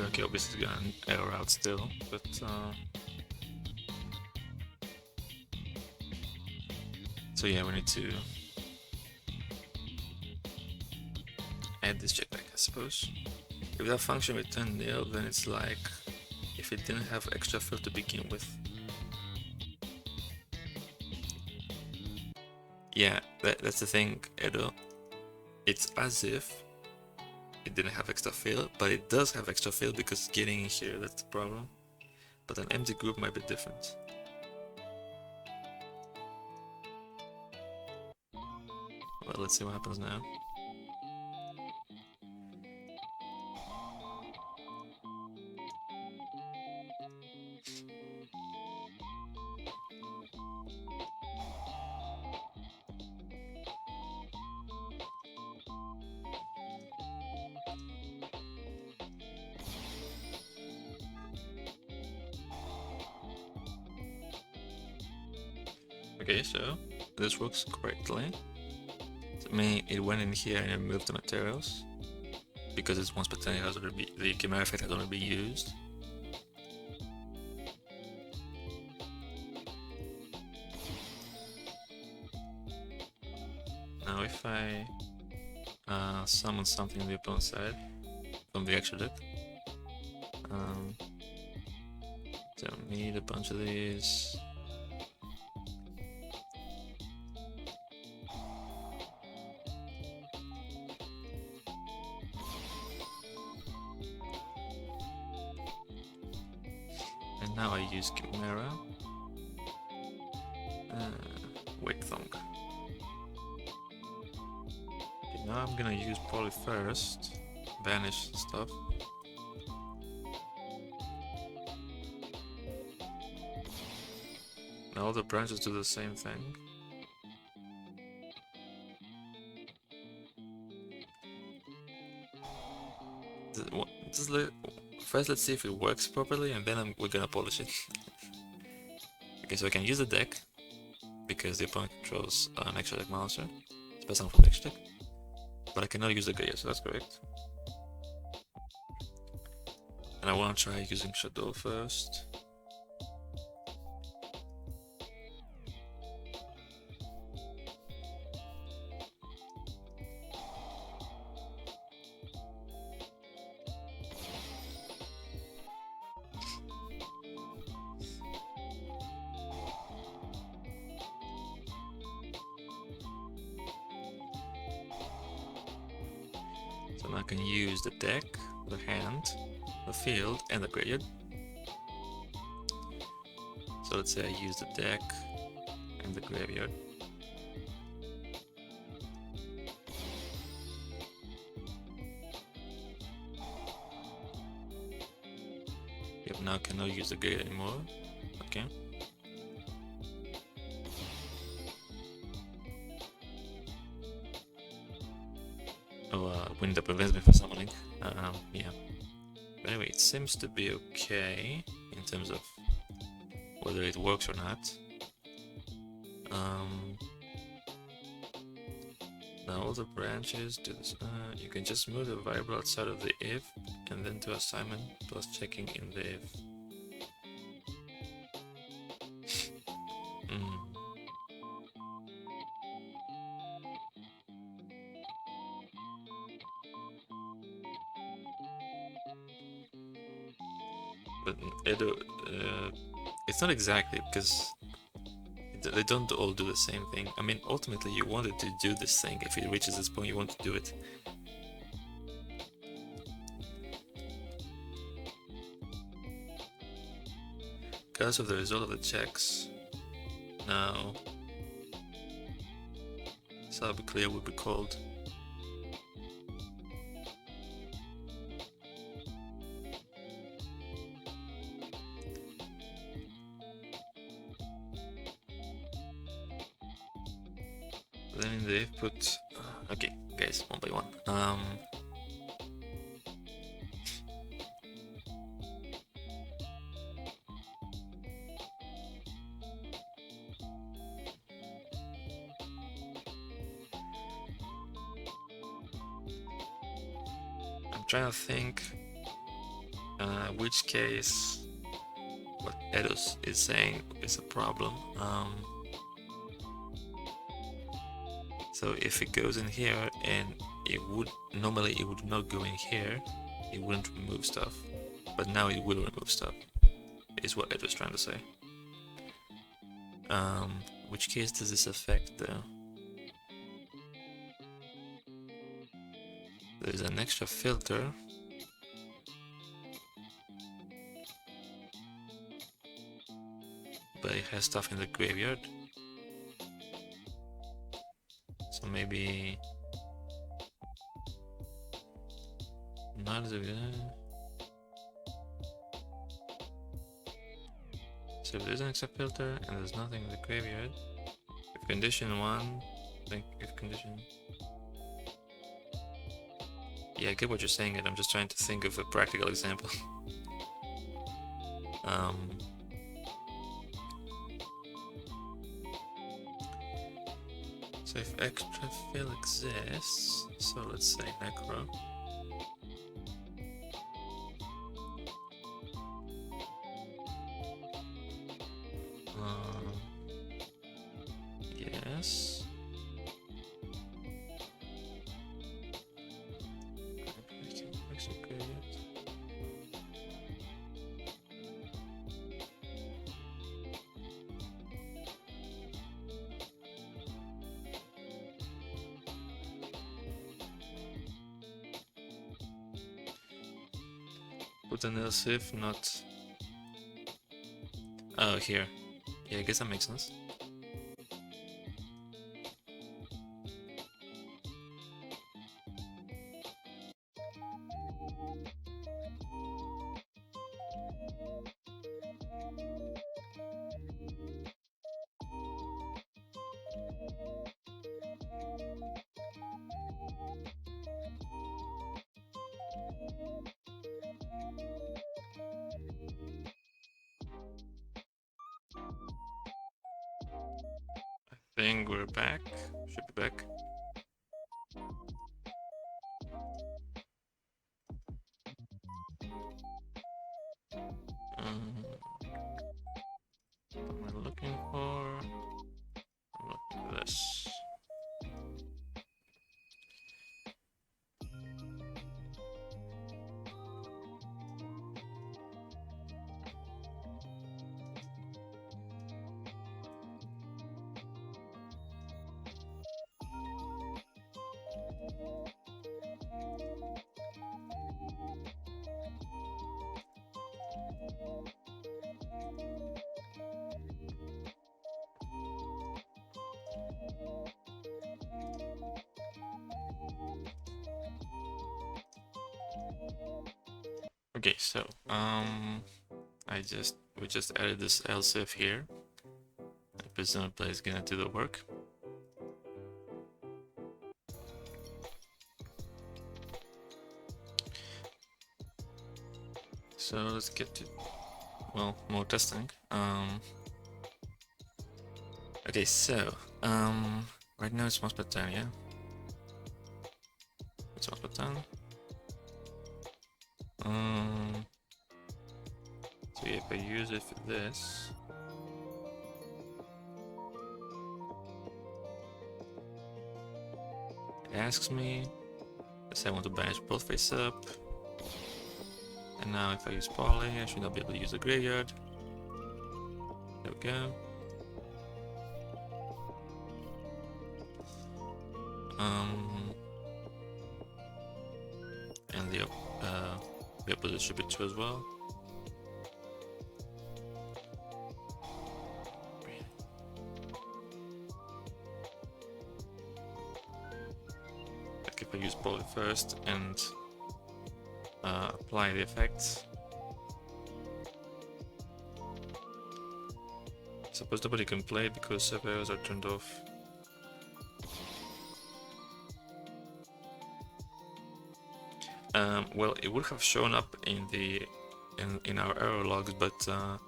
Okay, obviously it's gonna error out still, but so yeah, we need to add this checkback, I suppose. If that function returned nil, then it's like if it didn't have extra fill to begin with. Yeah, that's the thing, Edo. It's as if it didn't have extra fill, but it does have extra fill because it's getting in here, that's the problem. But an empty group might be different. Well, let's see what happens now. Okay, so this works correctly. So it went in here and removed the materials because its once potential has already the Chimera effect has already been used. Now if I summon something on the opponent's side from the extra deck, don't need a bunch of these. And now I use Chimera. Wait, thunk. Okay, now I'm gonna use Poly first, banish stuff. Now all the branches do the same thing. First, let's see if it works properly, and then we're gonna polish it. Okay, so I can use the deck because the opponent controls an extra deck monster, special from the extra deck, but I cannot use the Gaia, so that's correct. And I want to try using Shadow first. So now I can use the deck, the hand, the field, and the graveyard. So let's say I use the deck and the graveyard. Yep, now I cannot use the graveyard anymore. Okay. Window prevents me from summoning. Yeah. But anyway, it seems to be okay in terms of whether it works or not. Now all the branches do this. You can just move the variable outside of the if and then do assignment plus checking in the if. But it's not exactly, because they don't all do the same thing. I mean, ultimately you wanted to do this thing. If it reaches this point, you want to do it. Because of the result of the checks, now subclear would be called. Then in the if put, okay guys, one by one. I'm trying to think which case what Edos is saying is a problem. So if it goes in here, and it would normally it would not go in here, it wouldn't remove stuff, but now it will remove stuff, is what Ed was trying to say. Which case does this affect though? There's an extra filter. But it has stuff in the graveyard. So maybe not as good. So if there's an extra filter and there's nothing in the graveyard, if condition 1, then if condition... Yeah, I get what you're saying, and I'm just trying to think of a practical example. So if extrafill exists, so let's say necro. Yes. Put an else if not. Oh, here. Yeah, I guess that makes sense. I think we're back. Should be back. What am I looking for? I'm looking for this. Okay, so we just added this else if here. And presumably it's gonna do the work. So let's get to, well, more testing. Okay, so right now it's once per turn, yeah? It's once per turn. So if I use it for this, it asks me, let's say I want to banish both face up. And now if I use poly, I should not be able to use the graveyard. There we go. And the opposite should be true as well. Like if I use poly first and apply the effects. I suppose nobody can play because servers are turned off. Well, it would have shown up in our error logs, but the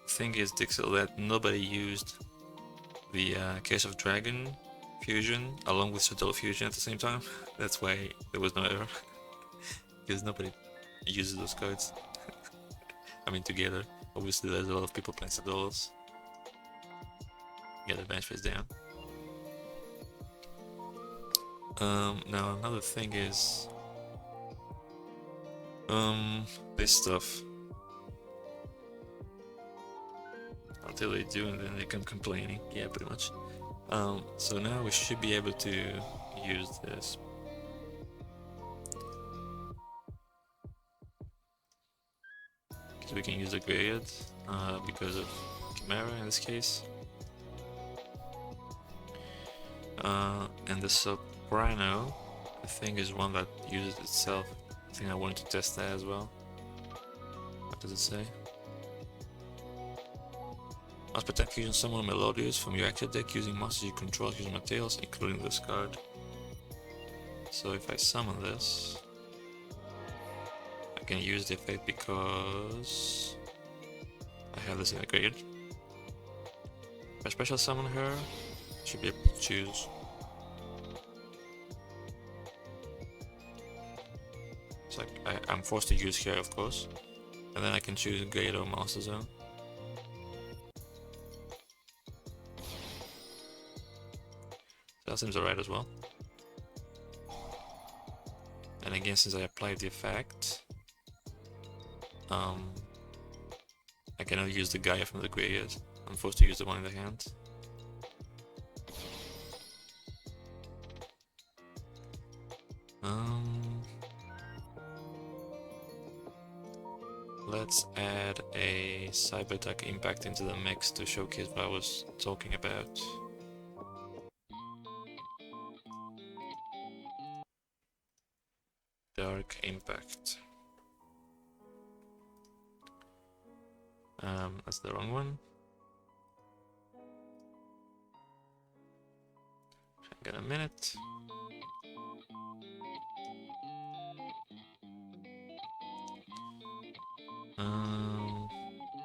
thing is, Dixel, that nobody used the Case of Dragon fusion along with Shuttle fusion at the same time. That's why there was no error, because nobody uses those cards. I mean, together. Obviously, there's a lot of people playing Shadows. Get the bench face down. Now another thing is this stuff. Until they do, and then they come complaining. Yeah, pretty much. So now we should be able to use this. Because we can use the gradient because of Chimera in this case. And the soprano, I think, is one that uses itself. I think I wanted to test that as well. What does it say? Must protect fusion summon Melodious from your active deck using monsters you control using materials, including this card. So if I summon this, I can use the effect because I have this in a grid. If I special summon her, I should be able to choose. So I'm forced to use here, of course, and then I can choose Grid or Master Zone. So that seems alright as well. And again, since I applied the effect, I cannot use the Gaia from the graveyard. I'm forced to use the one in the hand. Let's add a Cyberdark Impact into the mix to showcase what I was talking about. Dark Impact. That's the wrong one. Hang on a minute.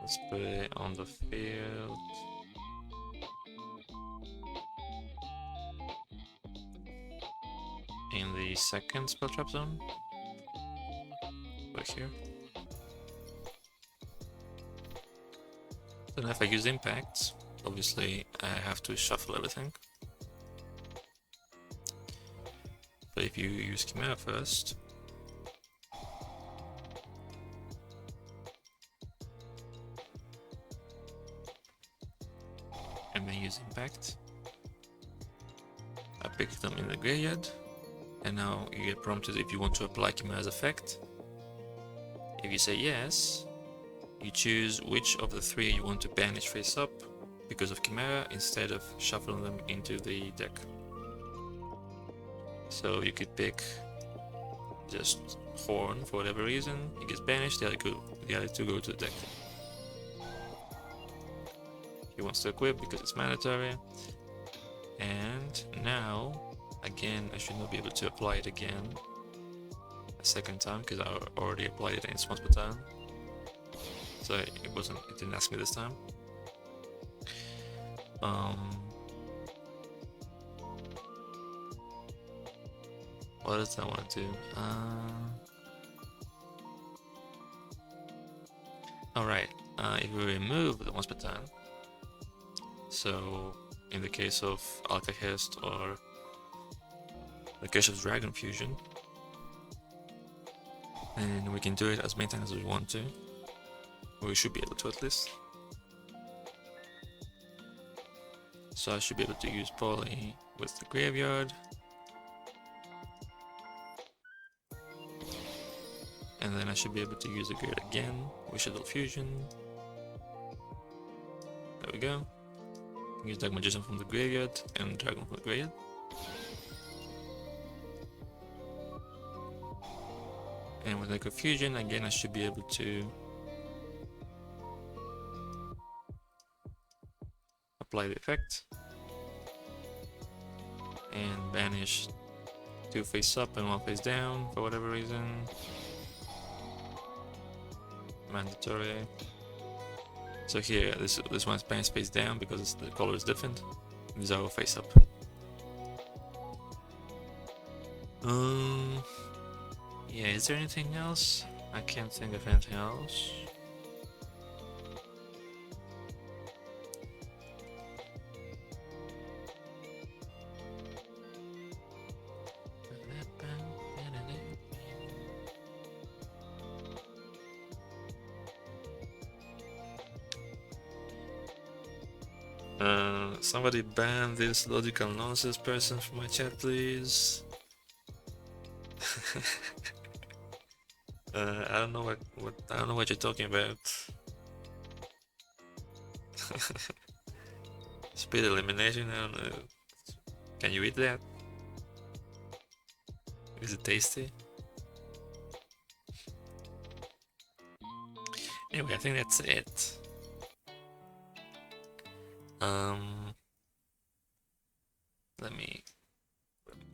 Let's put it on the field. In the second spell trap zone. Right here. Then if I use impacts, obviously I have to shuffle everything. But if you use Chimera first, and then use impact, I pick them in the graveyard, and now you get prompted if you want to apply Chimera's effect. If you say yes, you choose which of the three you want to banish face up because of Chimera instead of shuffling them into the deck. So you could pick just Horn for whatever reason, it gets banished, the other two go to the deck. He wants to equip because it's mandatory. And now, again, I should not be able to apply it again a second time because I already applied it once per turn. So it didn't ask me this time. What does I want to do? Alright, if we remove the once per turn, so in the case of Alkahest or the case of Dragon Fusion, and we can do it as many times as we want to. We should be able to at least. So I should be able to use Poly with the Graveyard. And then I should be able to use the Grid again with Shadow Fusion. There we go. Use Dark Magician from the Graveyard and Dragon from the Graveyard. And with Echo Fusion, again I should be able to apply the effect and banish 2 face up and 1 face down for whatever reason. Mandatory. So here, this one's banished face down because the color is different. These are all face up. Yeah, is there anything else? I can't think of anything else. Somebody ban this logical nonsense person from my chat, please. I don't know what you're talking about. Speed elimination, I don't know. Can you eat that? Is it tasty? Anyway, I think that's it. Let me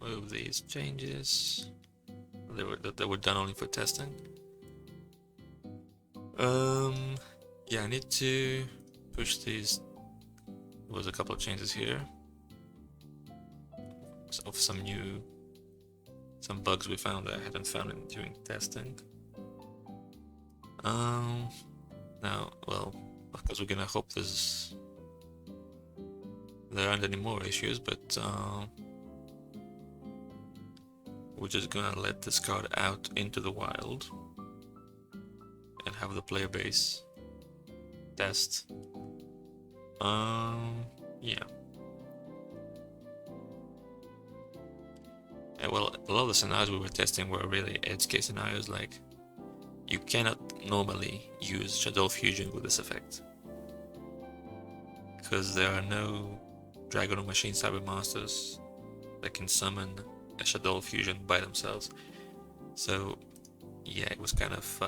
remove these changes. They were done only for testing. Yeah, I need to push these. There was a couple of changes here of some bugs we found that I hadn't found during testing. Now, well, of course we're gonna hope there aren't any more issues, but we're just gonna let this card out into the wild and have the player base test. Yeah. And well, a lot of the scenarios we were testing were really edge case scenarios, like you cannot normally use Shadow Fusion with this effect because there are no Dragon or Machine Cyber Masters that can summon a Shadow Fusion by themselves. So yeah, it was kind of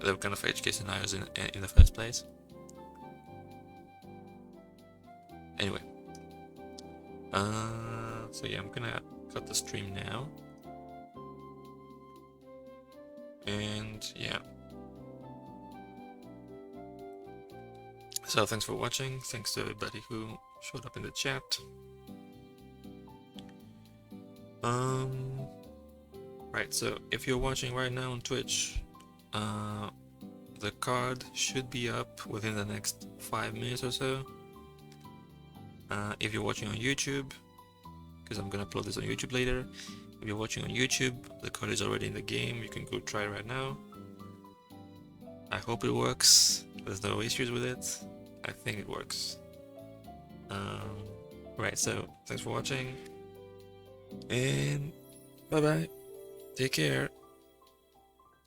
they were kind of edge case scenarios in the first place. Anyway, so yeah, I'm gonna cut the stream now, and yeah. So thanks for watching. Thanks to everybody who showed up in the chat. Right, so if you're watching right now on Twitch, the card should be up within the next 5 minutes or so. If you're watching on YouTube, because I'm gonna upload this on YouTube later, if you're watching on YouTube, the card is already in the game. You can go try it right now. I hope it works. There's no issues with it. I think it works. Right, so thanks for watching, and bye bye. Take care.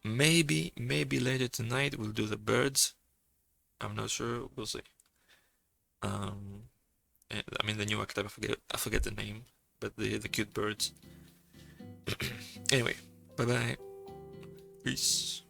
Maybe later tonight we'll do the birds. I'm not sure. We'll see. I mean the new archetype. I forget the name, but the cute birds. Anyway, bye bye. Peace.